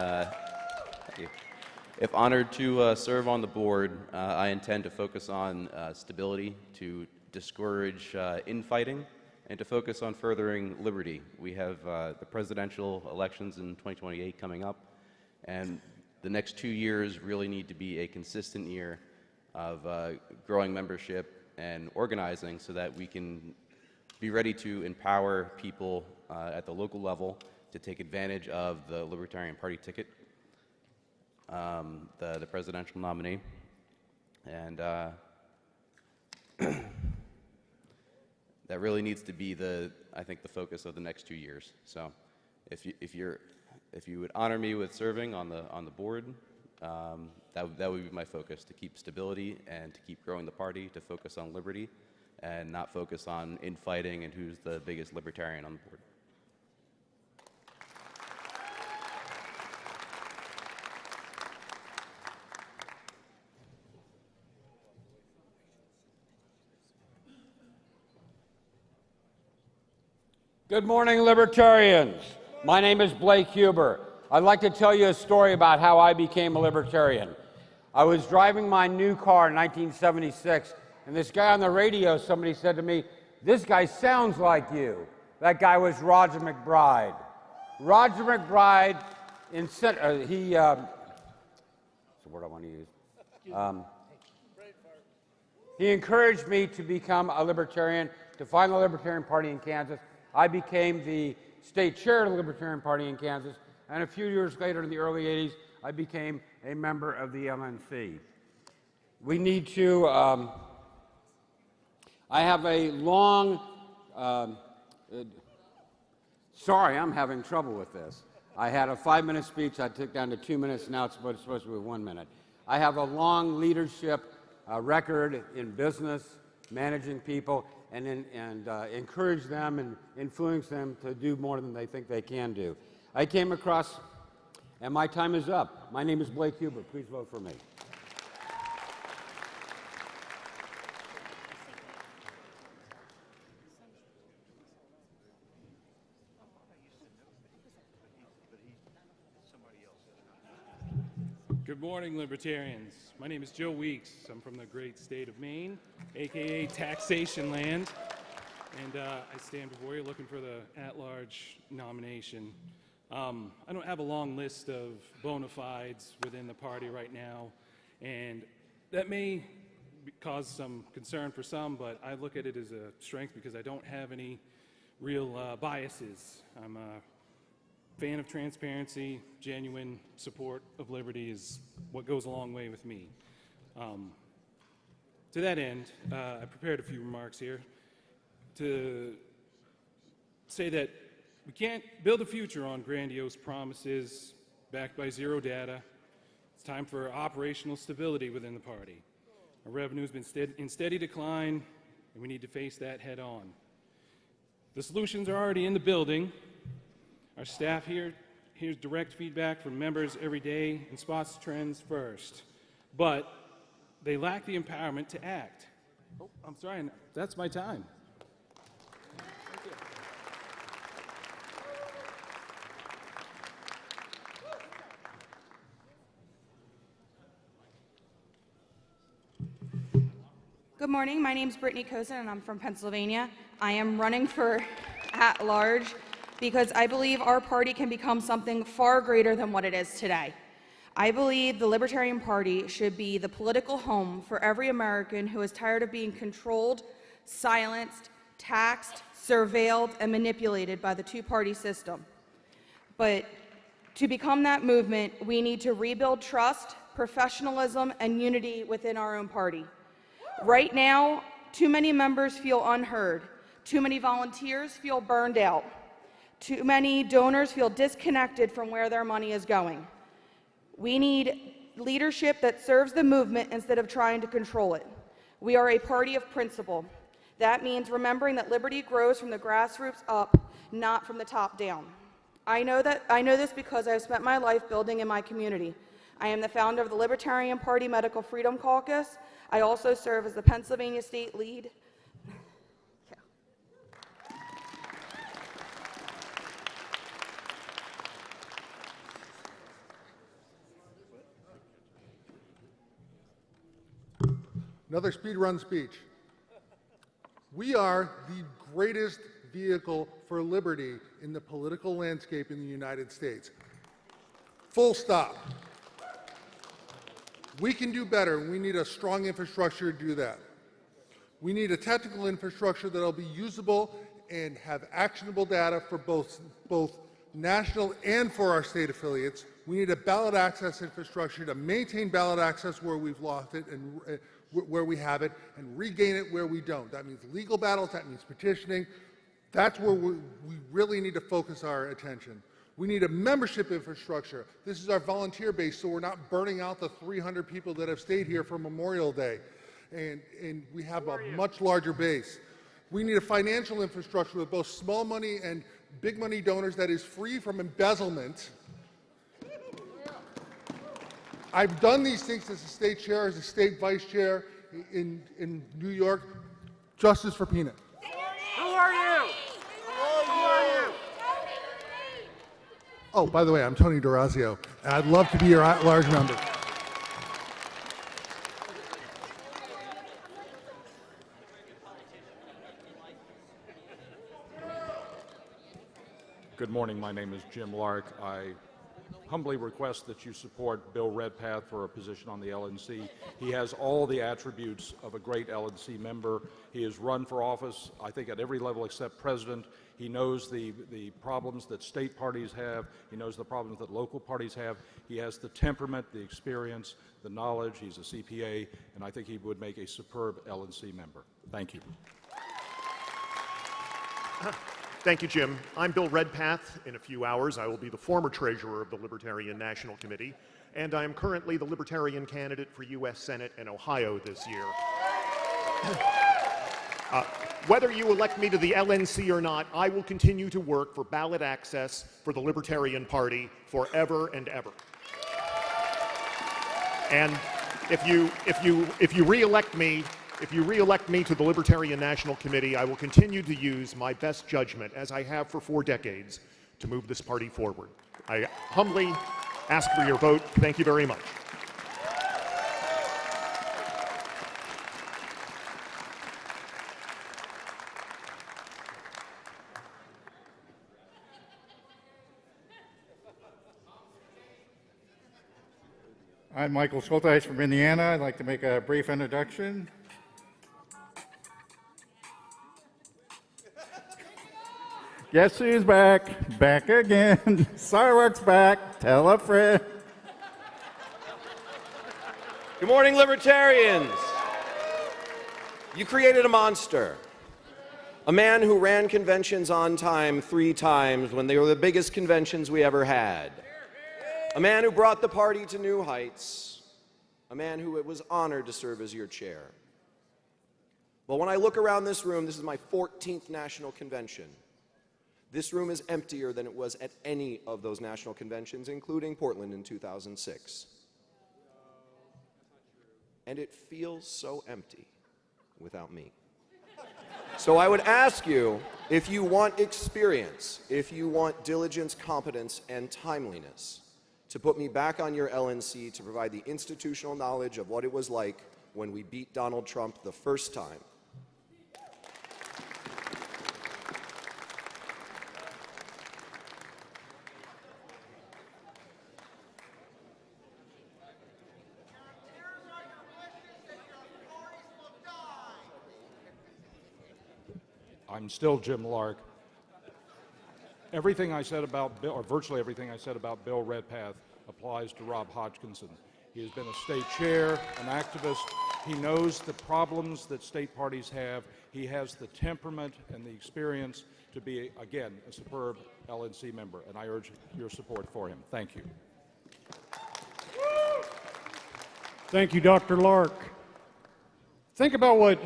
if honored to serve on the board, I intend to focus on stability, to discourage infighting, and to focus on furthering liberty. We have the presidential elections in 2028 coming up, and the next 2 years really need to be a consistent year of growing membership and organizing so that we can be ready to empower people at the local level to take advantage of the Libertarian Party ticket, the presidential nominee. And that really needs to be I think the focus of the next 2 years. So if you would honor me with serving on the board, that would be my focus, to keep stability and to keep growing the party, to focus on liberty and not focus on infighting and who's the biggest libertarian on the board. Good morning, Libertarians. My name is Blake Huber. I'd like to tell you a story about how I became a Libertarian. I was driving my new car in 1976, and this guy on the radio, somebody said to me, "This guy sounds like you." That guy was Roger McBride. Roger McBride, what's the word I want to use? He encouraged me to become a Libertarian, to find the Libertarian Party in Kansas. I became the state chair of the Libertarian Party in Kansas, and a few years later, in the early 80s, I became a member of the LNC. We need to, I have a long, sorry, I'm having trouble with this. I had a 5-minute speech, I took down to 2 minutes, now it's supposed to be 1 minute. I have a long leadership record in business, managing people, and encourage them and influence them to do more than they think they can do. I came across, and my time is up. My name is Blake Huber. Please vote for me. Good morning, Libertarians. My name is Joe Weeks. I'm from the great state of Maine, aka Taxation Land, and I stand before you looking for the at-large nomination. I don't have a long list of bona fides within the party right now, and that may cause some concern for some, but I look at it as a strength because I don't have any real biases. I'm a fan of transparency. Genuine support of liberty is what goes a long way with me. To that end, I prepared a few remarks here to say that we can't build a future on grandiose promises backed by zero data. It's time for operational stability within the party. Our revenue has been in steady decline, and we need to face that head on. The solutions are already in the building. Our staff here hears direct feedback from members every day and spots trends first, but they lack the empowerment to act. Oh, I'm sorry, that's my time. Thank you. Good morning, my name is Brittany Cozen and I'm from Pennsylvania. I am running for at-large because I believe our party can become something far greater than what it is today. I believe the Libertarian Party should be the political home for every American who is tired of being controlled, silenced, taxed, surveilled, and manipulated by the two-party system. But to become that movement, we need to rebuild trust, professionalism, and unity within our own party. Right now, too many members feel unheard. Too many volunteers feel burned out. Too many donors feel disconnected from where their money is going. We need leadership that serves the movement instead of trying to control it. We are a party of principle. That means remembering that liberty grows from the grassroots up, not from the top down. I know this because I've spent my life building in my community. I am the founder of the Libertarian Party Medical Freedom Caucus. I also serve as the Pennsylvania State Lead. Another speed run speech. We are the greatest vehicle for liberty in the political landscape in the United States. Full stop. We can do better, and we need a strong infrastructure to do that. We need a technical infrastructure that will be usable and have actionable data for both national and for our state affiliates. We need a ballot access infrastructure to maintain ballot access where we've lost it and where we have it, and regain it where we don't. That means legal battles, that means petitioning. That's where we really need to focus our attention. We need a membership infrastructure. This is our volunteer base, so we're not burning out the 300 people that have stayed here for Memorial Day. And we have a much larger base. We need a financial infrastructure with both small money and big money donors that is free from embezzlement. I've done these things as a state chair, as a state vice chair in New York. Justice for peanut. Who are you? Who are you? Oh, by the way, I'm Tony D'Orazio, and I'd love to be your at-large member. Good morning. My name is Jim Lark. I humbly request that you support Bill Redpath for a position on the LNC. He has all the attributes of a great LNC member. He has run for office, I think, at every level except president. He knows the problems that state parties have. He knows the problems that local parties have. He has the temperament, the experience, the knowledge. He's a CPA, and I think he would make a superb LNC member. Thank you. Thank you, Jim. I'm Bill Redpath. In a few hours, I will be the former treasurer of the Libertarian National Committee, and I am currently the Libertarian candidate for U.S. Senate in Ohio this year. Whether you elect me to the LNC or not, I will continue to work for ballot access for the Libertarian Party forever and ever. And if you re-elect me to the Libertarian National Committee, I will continue to use my best judgment, as I have for 4 decades, to move this party forward. I humbly ask for your vote. Thank you very much. I'm Michael Schulteis from Indiana. I'd like to make a brief introduction. Guess who's back? Back again. Sarwark's back. Tell a friend. Good morning, Libertarians. You created a monster. A man who ran conventions on time 3 times when they were the biggest conventions we ever had. A man who brought the party to new heights. A man who was honored to serve as your chair. But when I look around this room, this is my 14th national convention. This room is emptier than it was at any of those national conventions, including Portland in 2006. And it feels so empty without me. So I would ask you, if you want experience, if you want diligence, competence, and timeliness, to put me back on your LNC to provide the institutional knowledge of what it was like when we beat Donald Trump the first time. I'm still Jim Lark. Everything I said about Bill, or virtually everything I said about Bill Redpath, applies to Rob Hodgkinson. He has been a state chair, an activist. He knows the problems that state parties have. He has the temperament and the experience to be, again, a superb LNC member, and I urge your support for him. Thank you. Thank you, Dr. Lark. Think about what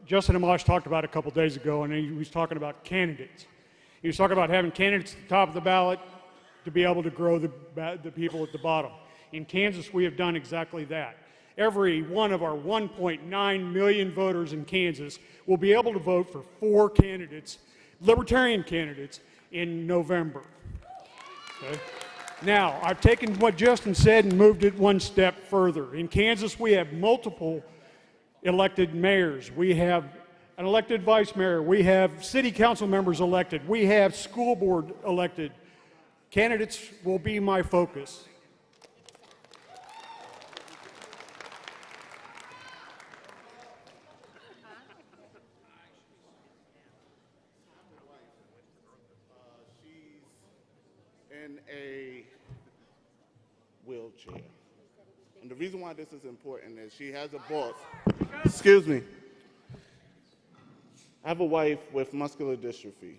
Justin Amash talked about a couple days ago, and he was talking about candidates. He was talking about having candidates at the top of the ballot to be able to grow the people at the bottom. In Kansas, we have done exactly that. Every one of our 1.9 million voters in Kansas will be able to vote for 4 candidates, Libertarian candidates, in November. Okay? Now, I've taken what Justin said and moved it one step further. In Kansas, we have multiple elected mayors. We have an elected vice mayor. We have city council members elected. We have school board elected. Candidates will be my focus. chair. And the reason why this is important is she has a boss. Excuse me. I have a wife with muscular dystrophy,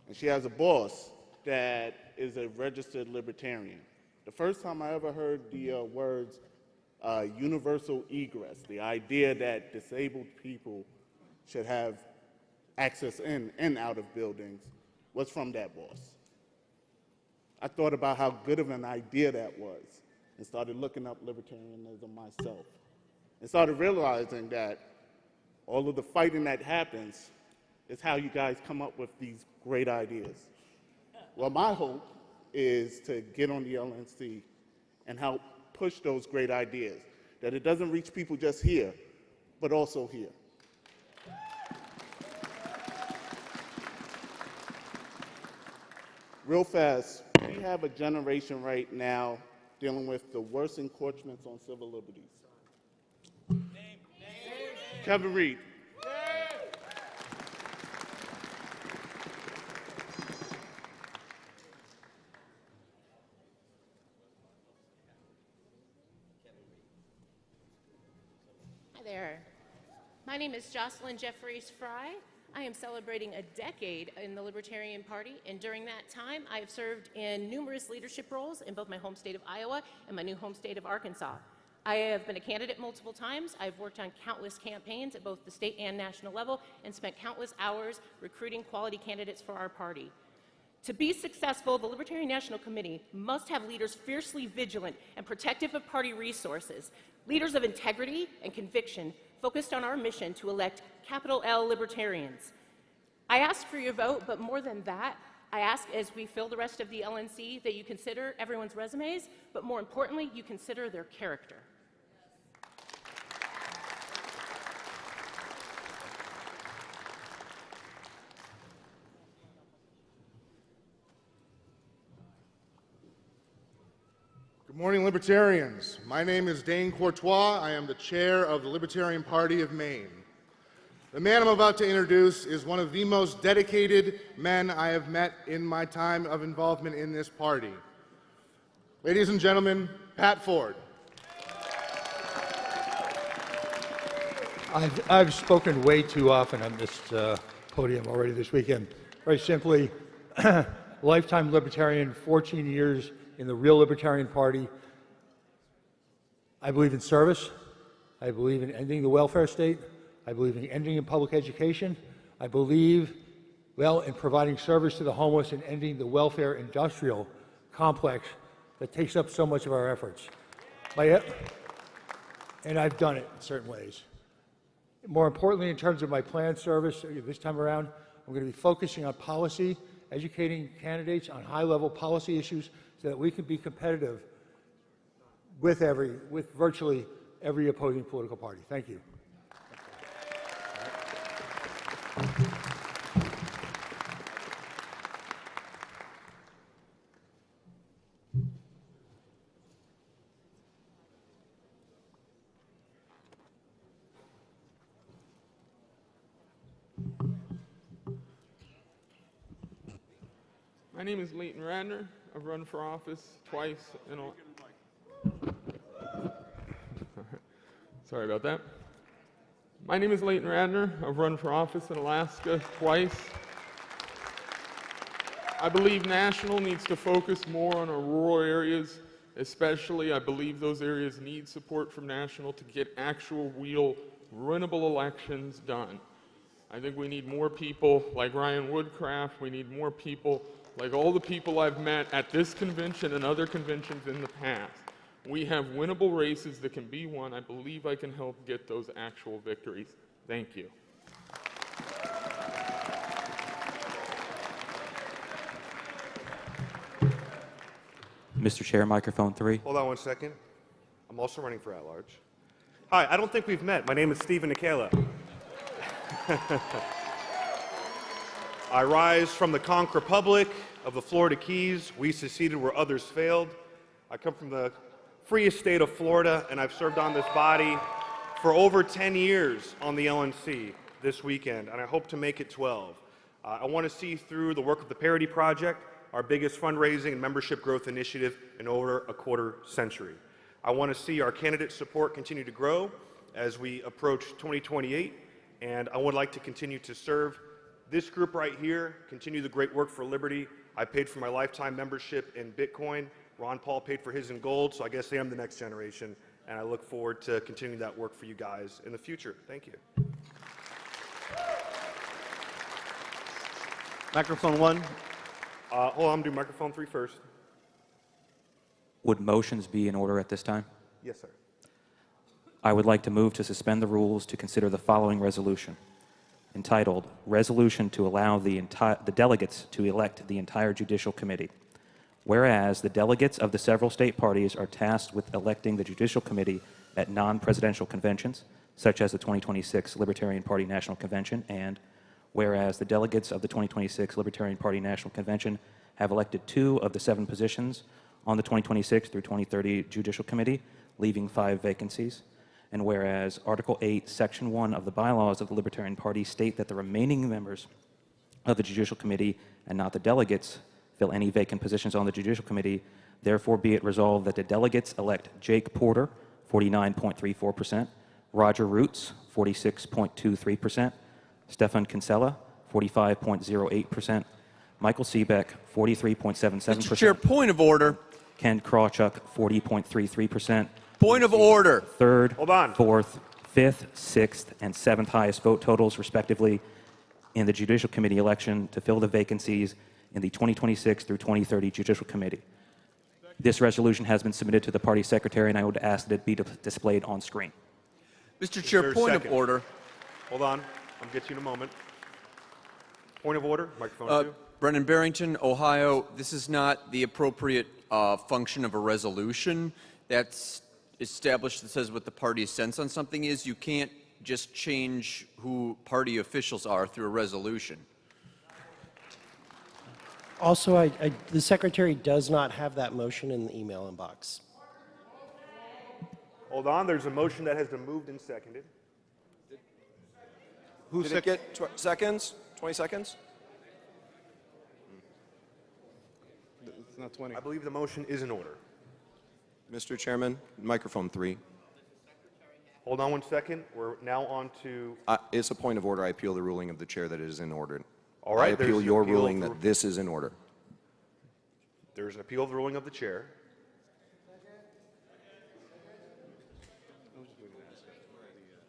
and she has a boss that is a registered libertarian. The first time I ever heard the words universal egress, the idea that disabled people should have access in and out of buildings, was from that boss. I thought about how good of an idea that was and started looking up libertarianism myself and started realizing that all of the fighting that happens is how you guys come up with these great ideas. Well, my hope is to get on the LNC and help push those great ideas, that it doesn't reach people just here, but also here. Real fast, we have a generation right now dealing with the worst encroachments on civil liberties. Kevin Reed. Hi there. My name is Jocelyn Jeffries Fry. I am celebrating a decade in the Libertarian Party, and during that time, I have served in numerous leadership roles in both my home state of Iowa and my new home state of Arkansas. I have been a candidate multiple times. I've worked on countless campaigns at both the state and national level and spent countless hours recruiting quality candidates for our party. To be successful, the Libertarian National Committee must have leaders fiercely vigilant and protective of party resources, leaders of integrity and conviction focused on our mission to elect capital L libertarians. I ask for your vote, but more than that, I ask as we fill the rest of the LNC that you consider everyone's resumes, but more importantly, you consider their character. Good morning, Libertarians. My name is Dane Courtois. I am the chair of the Libertarian Party of Maine. The man I'm about to introduce is one of the most dedicated men I have met in my time of involvement in this party. Ladies and gentlemen, Pat Ford. I've spoken way too often on this podium already this weekend. Very simply, lifetime libertarian, 14 years in the real Libertarian Party. I believe in service. I believe in ending the welfare state. I believe in ending in public education. I believe, well, in providing service to the homeless and ending the welfare industrial complex that takes up so much of our efforts. And I've done it in certain ways. More importantly, in terms of my planned service this time around, I'm going to be focusing on policy, educating candidates on high-level policy issues so that we can be competitive with virtually every opposing political party. Thank you. My name is Leighton Radner. I've run for office twice in Sorry about that. My name is Leighton Radner. I've run for office in Alaska twice. I believe National needs to focus more on our rural areas, especially I believe those areas need support from National to get actual, real, winnable elections done. I think we need more people like Ryan Woodcraft. We need more people like all the people I've met at this convention and other conventions in the past. We have winnable races that can be won. I believe I can help get those actual victories. Thank you. Mr. Chair, microphone 3. Hold on one second. I'm also running for at-large. Hi, I don't think we've met. My name is Stephen Nikela. I rise from the Conch Republic of the Florida Keys. We seceded where others failed. I come from the freest state of Florida, and I've served on this body for over 10 years on the LNC this weekend, and I hope to make it 12. I want to see through the work of the Parity Project. our biggest fundraising and membership growth initiative in over a quarter century. I want to see our candidate support continue to grow as we approach 2028, and I would like to continue to serve this group right here, continue the great work for liberty. I paid for my lifetime membership in Bitcoin. Ron Paul paid for his in gold, so I guess I am the next generation, and I look forward to continuing that work for you guys in the future. Thank you. Microphone 1. Hold on, I'm doing microphone 3 first. Would motions be in order at this time? Yes, sir. I would like to move to suspend the rules to consider the following resolution, entitled Resolution to Allow the Delegates to Elect the Entire Judicial Committee. Whereas the delegates of the several state parties are tasked with electing the Judicial Committee at non-presidential conventions, such as the 2026 Libertarian Party National Convention, and whereas the delegates of the 2026 Libertarian Party National Convention have elected 2 of the 7 positions on the 2026 through 2030 Judicial Committee, leaving 5 vacancies. And whereas Article 8, Section 1 of the bylaws of the Libertarian Party state that the remaining members of the Judicial Committee and not the delegates fill any vacant positions on the Judicial Committee, therefore be it resolved that the delegates elect Jake Porter, 49.34%, Roger Roots, 46.23%, Stefan Kinsella, 45.08%, Michael Seebeck, 43.77%. Mr. Chair, point of order. Ken Krawchuk, 40.33%. Point of order. Third, hold on, fourth, fifth, sixth, and seventh highest vote totals, respectively, in the Judicial Committee election to fill the vacancies in the 2026 through 2030 Judicial Committee. This resolution has been submitted to the party secretary, and I would ask that it be displayed on screen. Mr. Chair, point of order. Hold on. I'll get to you in a moment. Point of order. Microphone 2. Brennan Barrington, Ohio. This is not the appropriate function of a resolution. That's established that says what the party's sense on something is. You can't just change who party officials are through a resolution. Also, the secretary does not have that motion in the email inbox. Hold on. There's a motion that has been moved and seconded. Did it get seconds? 20 seconds? It's not 20. I believe the motion is in order. Mr. Chairman, microphone 3. Hold on 1 second. We're now on to... It's a point of order. I appeal the ruling of the chair that it is in order. All right, I appeal there's your an appeal ruling of the- that this is in order. There's an appeal of the ruling of the chair.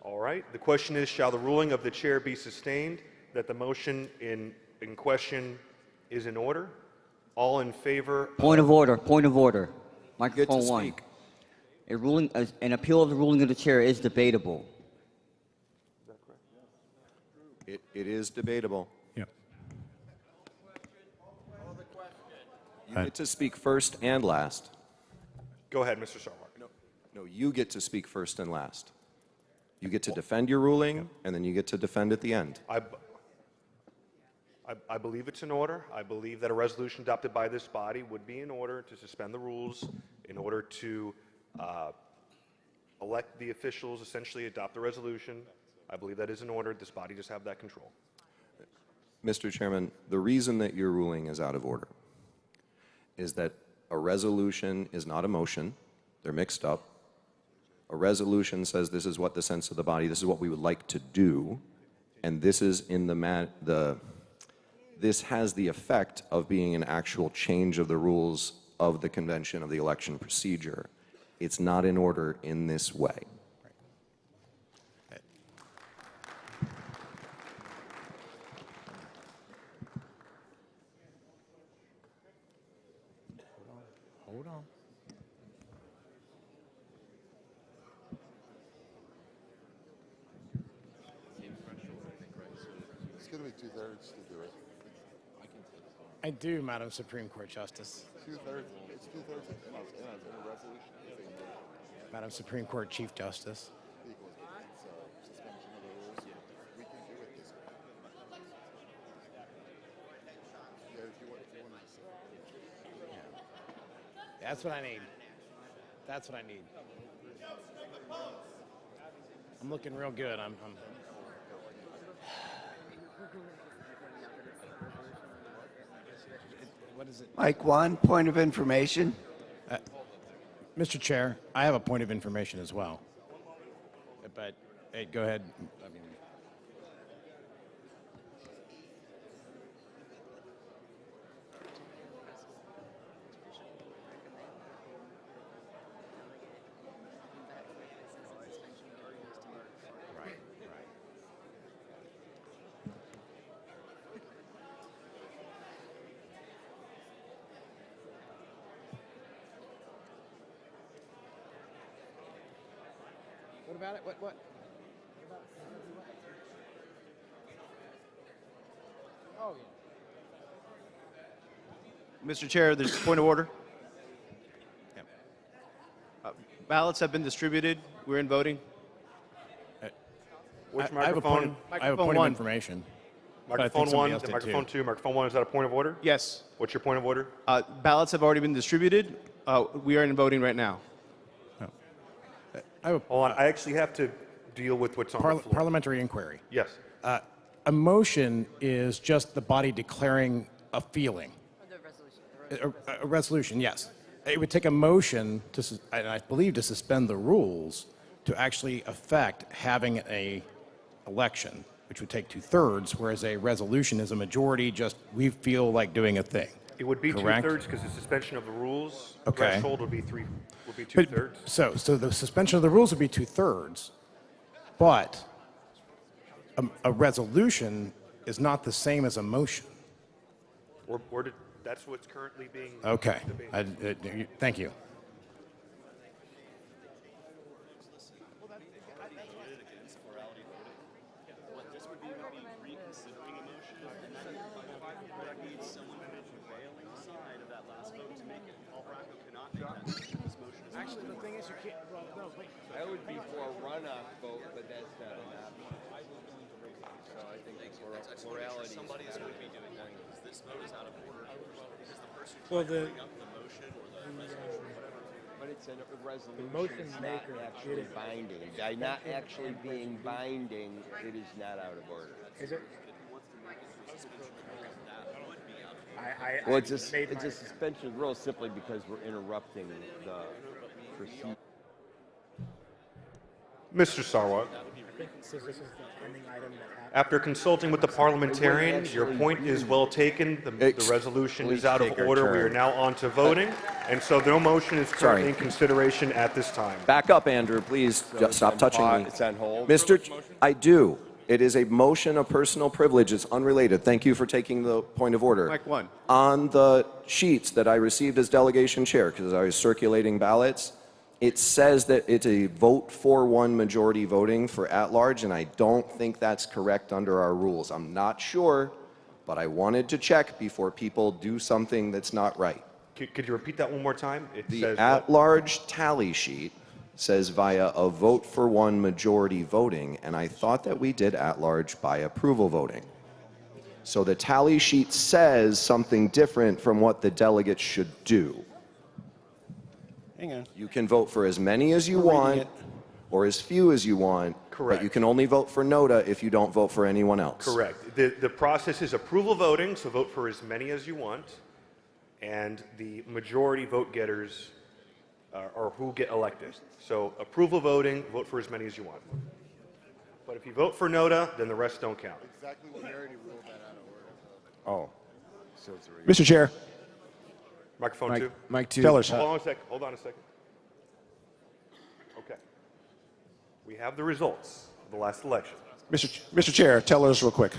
All right. The question is, shall the ruling of the chair be sustained that the motion in question is in order? All in favor? Point of order. Point of order. Microphone 1. An appeal of the ruling of the chair is debatable. It is debatable. Yeah. You get to speak first and last. Go ahead, Mr. Sarwark. No, you get to speak first and last. You get to defend your ruling, and then you get to defend at the end. I believe it's in order. I believe that a resolution adopted by this body would be in order to suspend the rules in order to elect the officials, essentially adopt the resolution. I believe that is in order. This body just have that control. Mr. Chairman, the reason that your ruling is out of order is that a resolution is not a motion. They're mixed up. A resolution says this is what the sense of the body, this is what we would like to do, and this is in this has the effect of being an actual change of the rules of the convention of the election procedure. It's not in order in this way. Hold on. It's going to be 2/3 to do it. I do, Madam Supreme Court Justice. 2/3. It's 2/3 in a resolution. Madam Supreme Court Chief Justice. Suspension of the rules. We can do it this way. Yeah, if you want to. That's what I need. That's what I need. I'm looking real good. What Mike 1, point of information. Mr. Chair, I have a point of information as well. But, hey, go ahead. What about it? What? Oh, yeah. Mr. Chair, there's a point of order. Ballots have been distributed. We're in voting. Which I have a microphone? I have a point of information. but I think Microphone somebody 1, else the did microphone too. 2, microphone 1, is that a point of order? Yes. What's your point of order? Ballots have already been distributed. We are in voting right now. Hold on, I actually have to deal with what's on the floor. Parliamentary inquiry. Yes. A motion is just the body declaring a feeling. A resolution, yes. It would take a motion to, and I believe, to suspend the rules to actually affect having a election, which would take 2/3, whereas a resolution is a majority. Just we feel like doing a thing. It would be correct? 2/3 because the suspension of the rules Okay. threshold would be 2/3. But, so the suspension of the rules would be 2/3, but a resolution is not the same as a motion. That's what's currently being Okay. debated. Thank you. Actually, the thing is, you can't. Well, no, wait. That would be for a runoff vote, but that's not an option. So I think morality. Somebody's going to be doing that because this vote is out of order. Because the person bringing up the motion or the resolution or whatever. But it's a resolution. The motion maker actually binding. By not actually being binding, it is not out of order. Is it? Well, it's a suspension of the rules simply because we're interrupting the procedure. Mr. Sarwat, after consulting with the parliamentarians, your point is well taken. The resolution is out of order. We are now on to voting, and so no motion is currently in consideration at this time. Back up, Andrew, please. Stop touching me. It's on hold. I do. It is a motion of personal privilege. It's unrelated. Thank you for taking the point of order. Mike 1. On the sheets that I received as delegation chair, because I was circulating ballots, it says that it's a vote for one majority voting for at-large, and I don't think that's correct under our rules. I'm not sure, but I wanted to check before people do something that's not right. Could you repeat that one more time? It The says at-large tally sheet says via a vote for one majority voting, and I thought that we did at-large by approval voting. So the tally sheet says something different from what the delegates should do. Hang on. You can vote for as many as you want or as few as you want, but you can only vote for NOTA if you don't vote for anyone else. Correct. The process is approval voting, so vote for as many as you want, and the majority vote getters are who get elected. So approval voting, vote for as many as you want. But if you vote for NOTA, then the rest don't count. Exactly what we already ruled that out of order. Oh. So it's already. Mr. Chair. Microphone Mike- 2. Mike 2. Hold on a second. Hold on a second. Okay. We have the results of the last election. Mr. Chair, tellers real quick.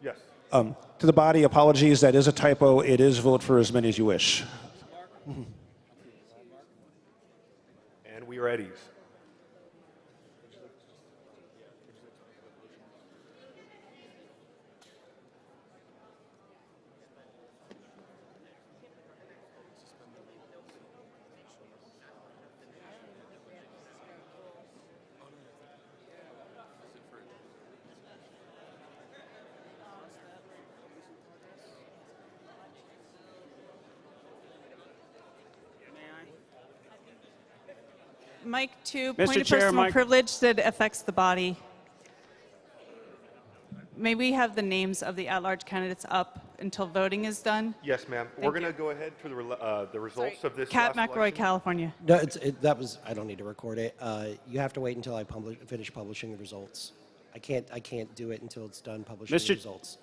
Yes. To the body, apologies. That is a typo. It is vote for as many as you wish. And we are at ease. Mike 2, Mr. point of Chair, personal Mike- privilege that affects the body. May we have the names of the at-large candidates up? until voting is done? Yes, ma'am. We're going to go ahead for the results of this Cat last McRoy, election. California. No, that was, I don't need to record it. You have to wait until I finish publishing the results. I can't do it until it's done publishing the results.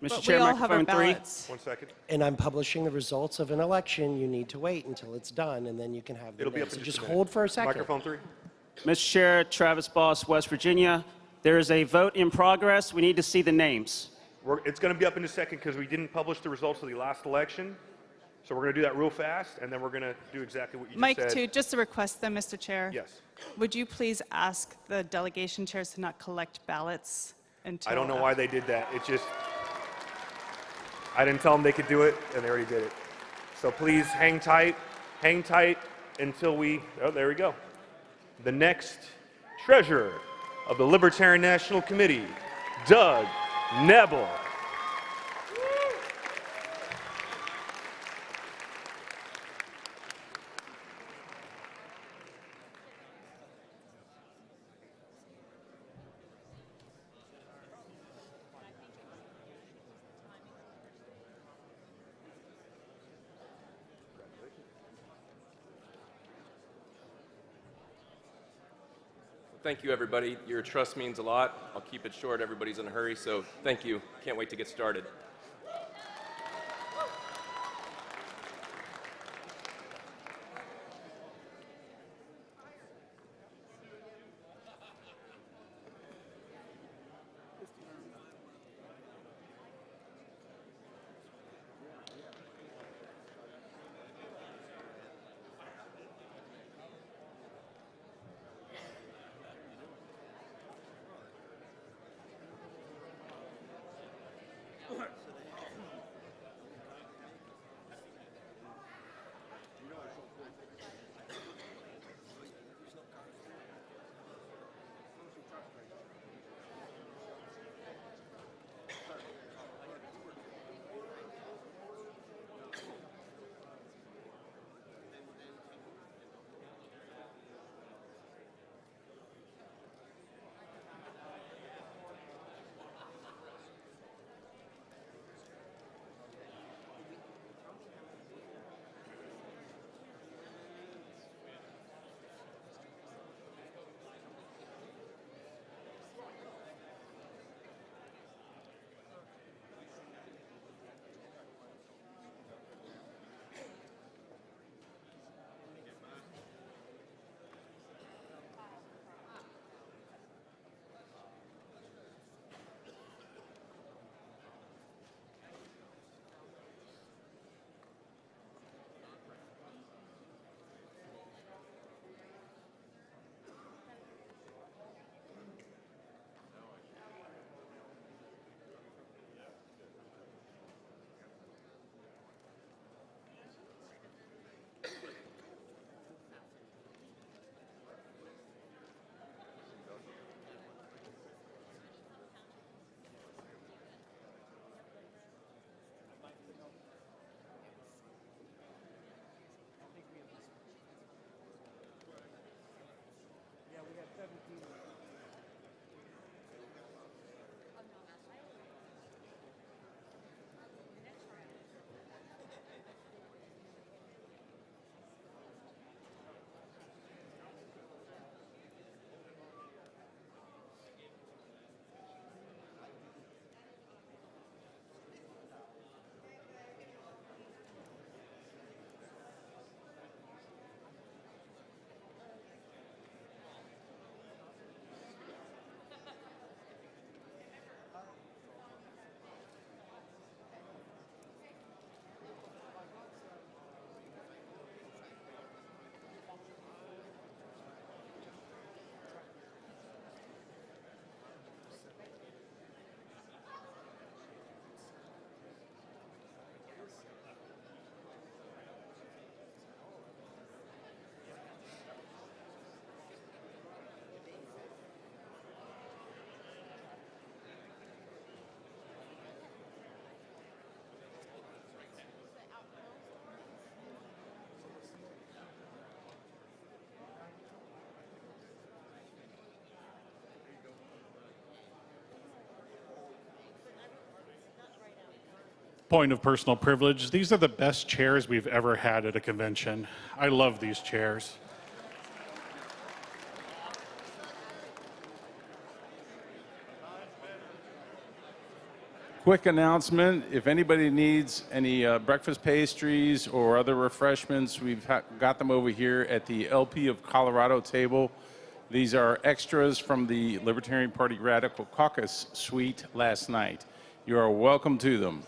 But Mr. we Chair, all have our microphone 3. ballots. 1 second. And I'm publishing the results of an election. You need to wait until it's done, and then you can have the It'll be up names. in So just just a minute. hold for a second. Microphone 3. Mr. Chair, Travis Boss, West Virginia. There is a vote in progress. We need to see the names. It's going to be up in a second because we didn't publish the results of the last election. So we're going to do that real fast, and then we're going to do exactly what you just Mike, said. too, just a request then, Mr. Chair. Yes. Would you please ask the delegation chairs to not collect ballots until... I don't know why they did that. It just, I didn't tell them they could do it, and they already did it. So please hang tight until we, oh, there we go. The next treasurer of the Libertarian National Committee, Doug Nebel. Thank you, everybody. Your trust means a lot. I'll keep it short. Everybody's in a hurry, so thank you. Can't wait to get started. point of personal privilege. These are the best chairs we've ever had at a convention. I love these chairs. Quick announcement, if anybody needs any breakfast pastries or other refreshments, we've got them over here at the LP of Colorado table. These are extras from the Libertarian Party Radical Caucus suite last night. You are welcome to them.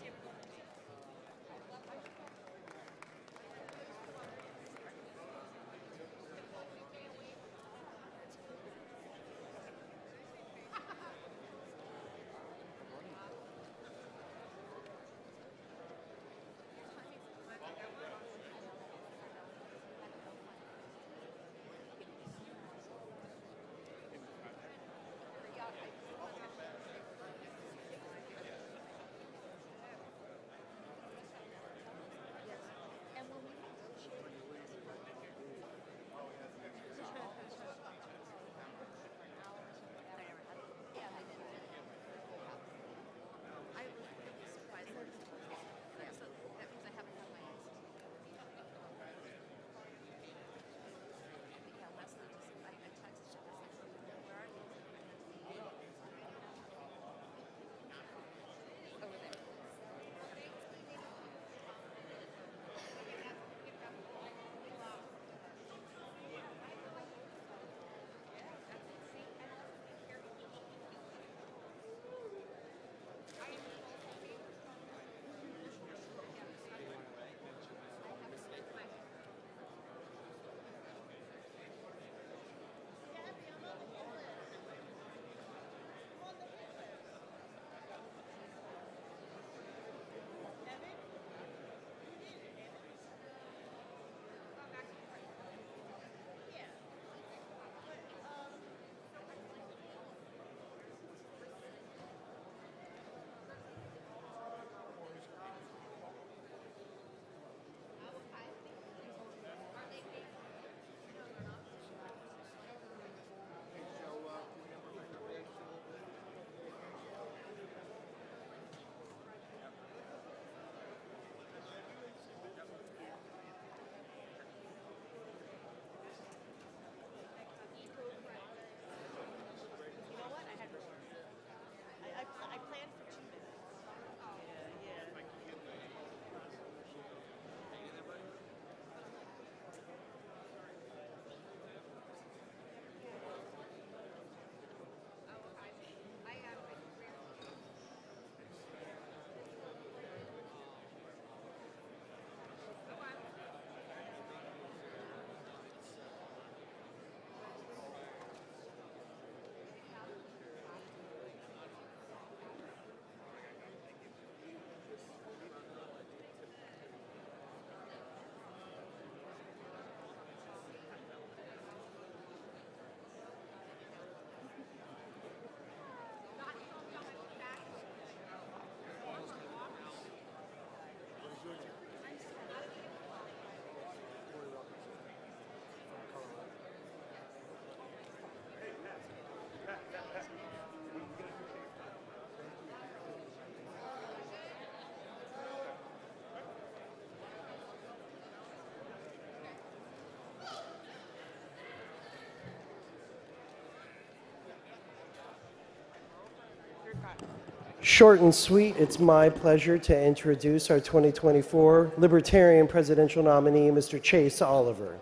Short and sweet, it's my pleasure to introduce our 2024 Libertarian presidential nominee, Mr. Chase Oliver.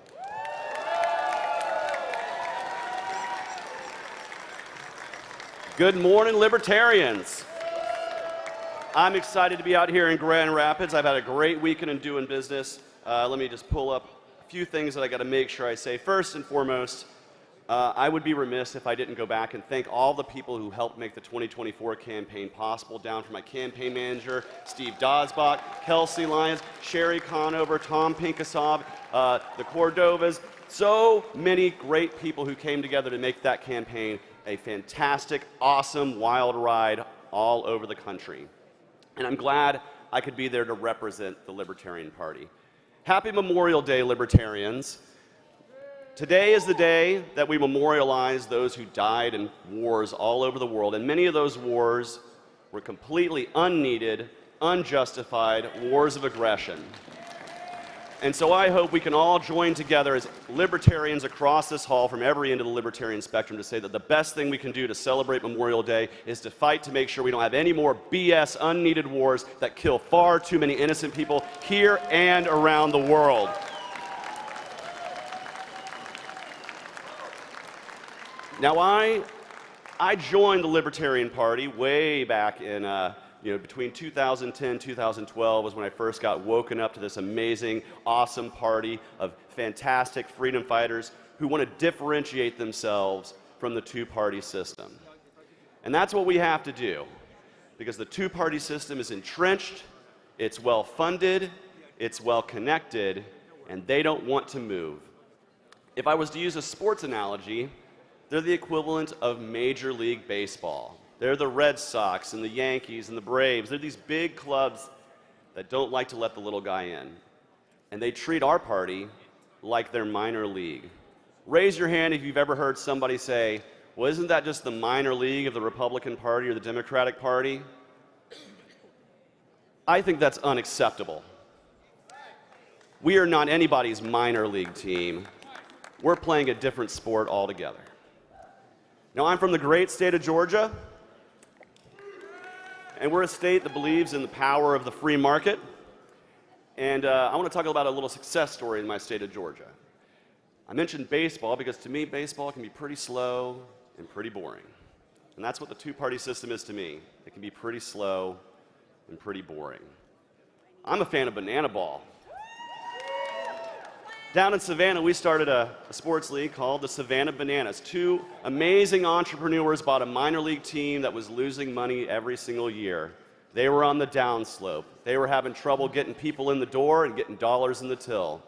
Good morning, Libertarians. I'm excited to be out here in Grand Rapids. I've had a great weekend in doing business. Let me just pull up a few things that I got to make sure I say. First and foremost, I would be remiss if I didn't go back and thank all the people who helped make the 2024 campaign possible, down from my campaign manager, Steve Dosbach, Kelsey Lyons, Sherry Conover, Tom Pinkasov, the Cordovas, so many great people who came together to make that campaign a fantastic, awesome, wild ride all over the country. And I'm glad I could be there to represent the Libertarian Party. Happy Memorial Day, Libertarians. Today is the day that we memorialize those who died in wars all over the world, and many of those wars were completely unneeded unjustified wars of aggression. And so I hope we can all join together as libertarians across this hall from every end of the libertarian spectrum to say that the best thing we can do to celebrate Memorial Day is to fight to make sure we don't have any more BS, unneeded wars that kill far too many innocent people here and around the world. Now, I joined the Libertarian Party way back in between 2010 and 2012 was when I first got woken up to this amazing, awesome party of fantastic freedom fighters who want to differentiate themselves from the two-party system. And that's what we have to do, because the two-party system is entrenched, it's well-funded, it's well-connected, and they don't want to move. If I was to use a sports analogy, they're the equivalent of Major League Baseball. They're the Red Sox and the Yankees and the Braves. They're these big clubs that don't like to let the little guy in. And they treat our party like their minor league. Raise your hand if you've ever heard somebody say, well, isn't that just the minor league of the Republican Party or the Democratic Party? I think that's unacceptable. We are not anybody's minor league team. We're playing a different sport altogether. Now, I'm from the great state of Georgia, and we're a state that believes in the power of the free market. And I want to talk about a little success story in my state of Georgia. I mentioned baseball because to me, baseball can be pretty slow and pretty boring. And that's what the two-party system is to me. It can be pretty slow and pretty boring. I'm a fan of banana ball. Down in Savannah, we started a sports league called the Savannah Bananas. Two amazing entrepreneurs bought a minor league team that was losing money every single year. They were on the downslope. They were having trouble getting people in the door and getting dollars in the till.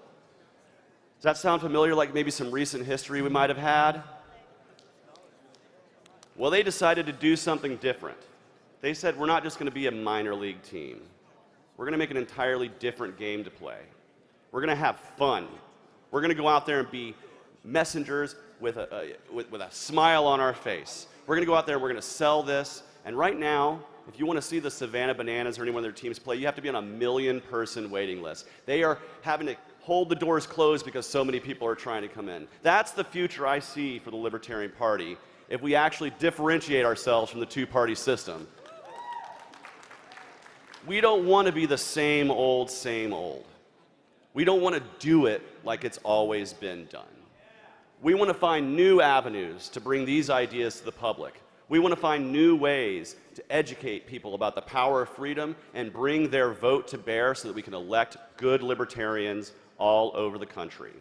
Does that sound familiar, like maybe some recent history we might have had? Well, they decided to do something different. They said, we're not just going to be a minor league team. We're going to make an entirely different game to play. We're going to have fun. We're going to go out there and be messengers with a smile on our face. We're going to go out there and we're going to sell this. And right now, if you want to see the Savannah Bananas or any one of their teams play, you have to be on a 1 million-person waiting list. They are having to hold the doors closed because so many people are trying to come in. That's the future I see for the Libertarian Party if we actually differentiate ourselves from the two-party system. We don't want to be the same old, same old. We don't want to do it like it's always been done. We want to find new avenues to bring these ideas to the public. We want to find new ways to educate people about the power of freedom and bring their vote to bear so that we can elect good libertarians all over the country.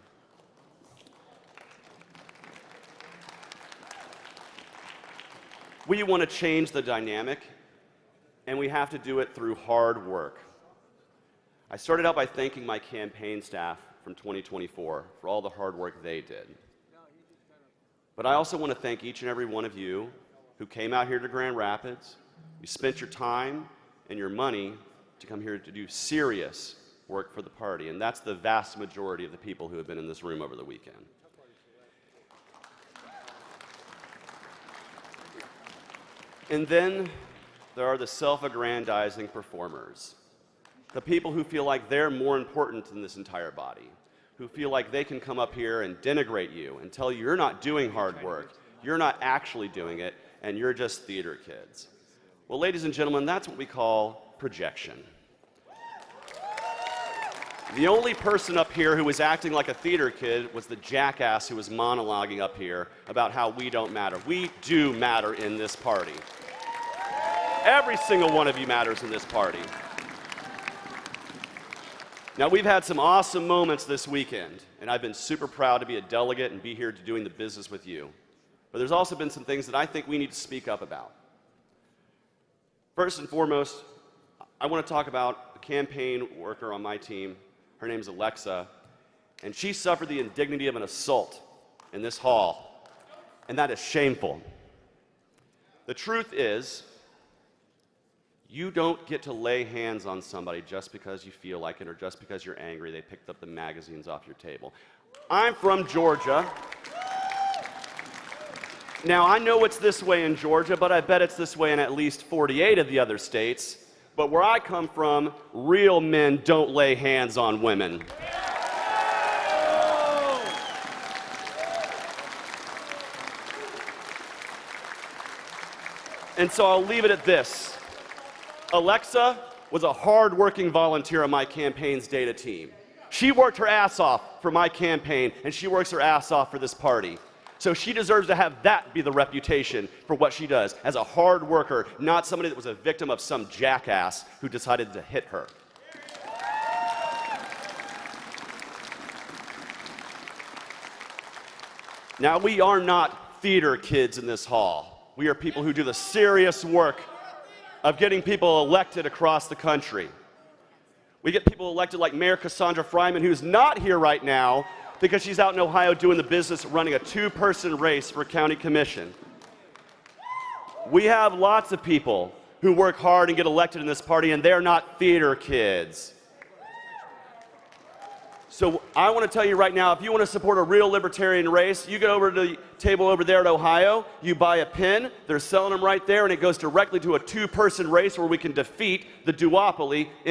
We want to change the dynamic, and we have to do it through hard work. I started out by thanking my campaign staff from 2024 for all the hard work they did. But I also want to thank each and every one of you who came out here to Grand Rapids. You spent your time and your money to come here to do serious work for the party, and that's the vast majority of the people who have been in this room over the weekend. And then there are the self-aggrandizing performers. The people who feel like they're more important than this entire body, who feel like they can come up here and denigrate you and tell you you're not doing hard work, you're not actually doing it, and you're just theater kids. Well, ladies and gentlemen, that's what we call projection. The only person up here who was acting like a theater kid was the jackass who was monologuing up here about how we don't matter. We do matter in this party. Every single one of you matters in this party. Now, we've had some awesome moments this weekend, and I've been super proud to be a delegate and be here doing the business with you. But there's also been some things that I think we need to speak up about. First and foremost, I want to talk about a campaign worker on my team. Her name's Alexa, and she suffered the indignity of an assault in this hall, and that is shameful. The truth is, you don't get to lay hands on somebody just because you feel like it or just because you're angry they picked up the magazines off your table. I'm from Georgia. Now, I know it's this way in Georgia, but I bet it's this way in at least 48 of the other states. but where I come from, real men don't lay hands on women. And so I'll leave it at this. Alexa was a hard-working volunteer on my campaign's data team. She worked her ass off for my campaign, and she works her ass off for this party. So she deserves to have that be the reputation for what she does, as a hard worker, not somebody that was a victim of some jackass who decided to hit her. Now, we are not theater kids in this hall. We are people who do the serious work of getting people elected across the country. We get people elected like Mayor Cassandra Fryman, who's not here right now because she's out in Ohio doing the business running a two-person race for county commission. We have lots of people who work hard and get elected in this party, and they're not theater kids. So I want to tell you right now, if you want to support a real libertarian race, you go over to the table over there at Ohio, you buy a pin, they're selling them right there, and it goes directly to a two-person race where we can defeat the duopoly in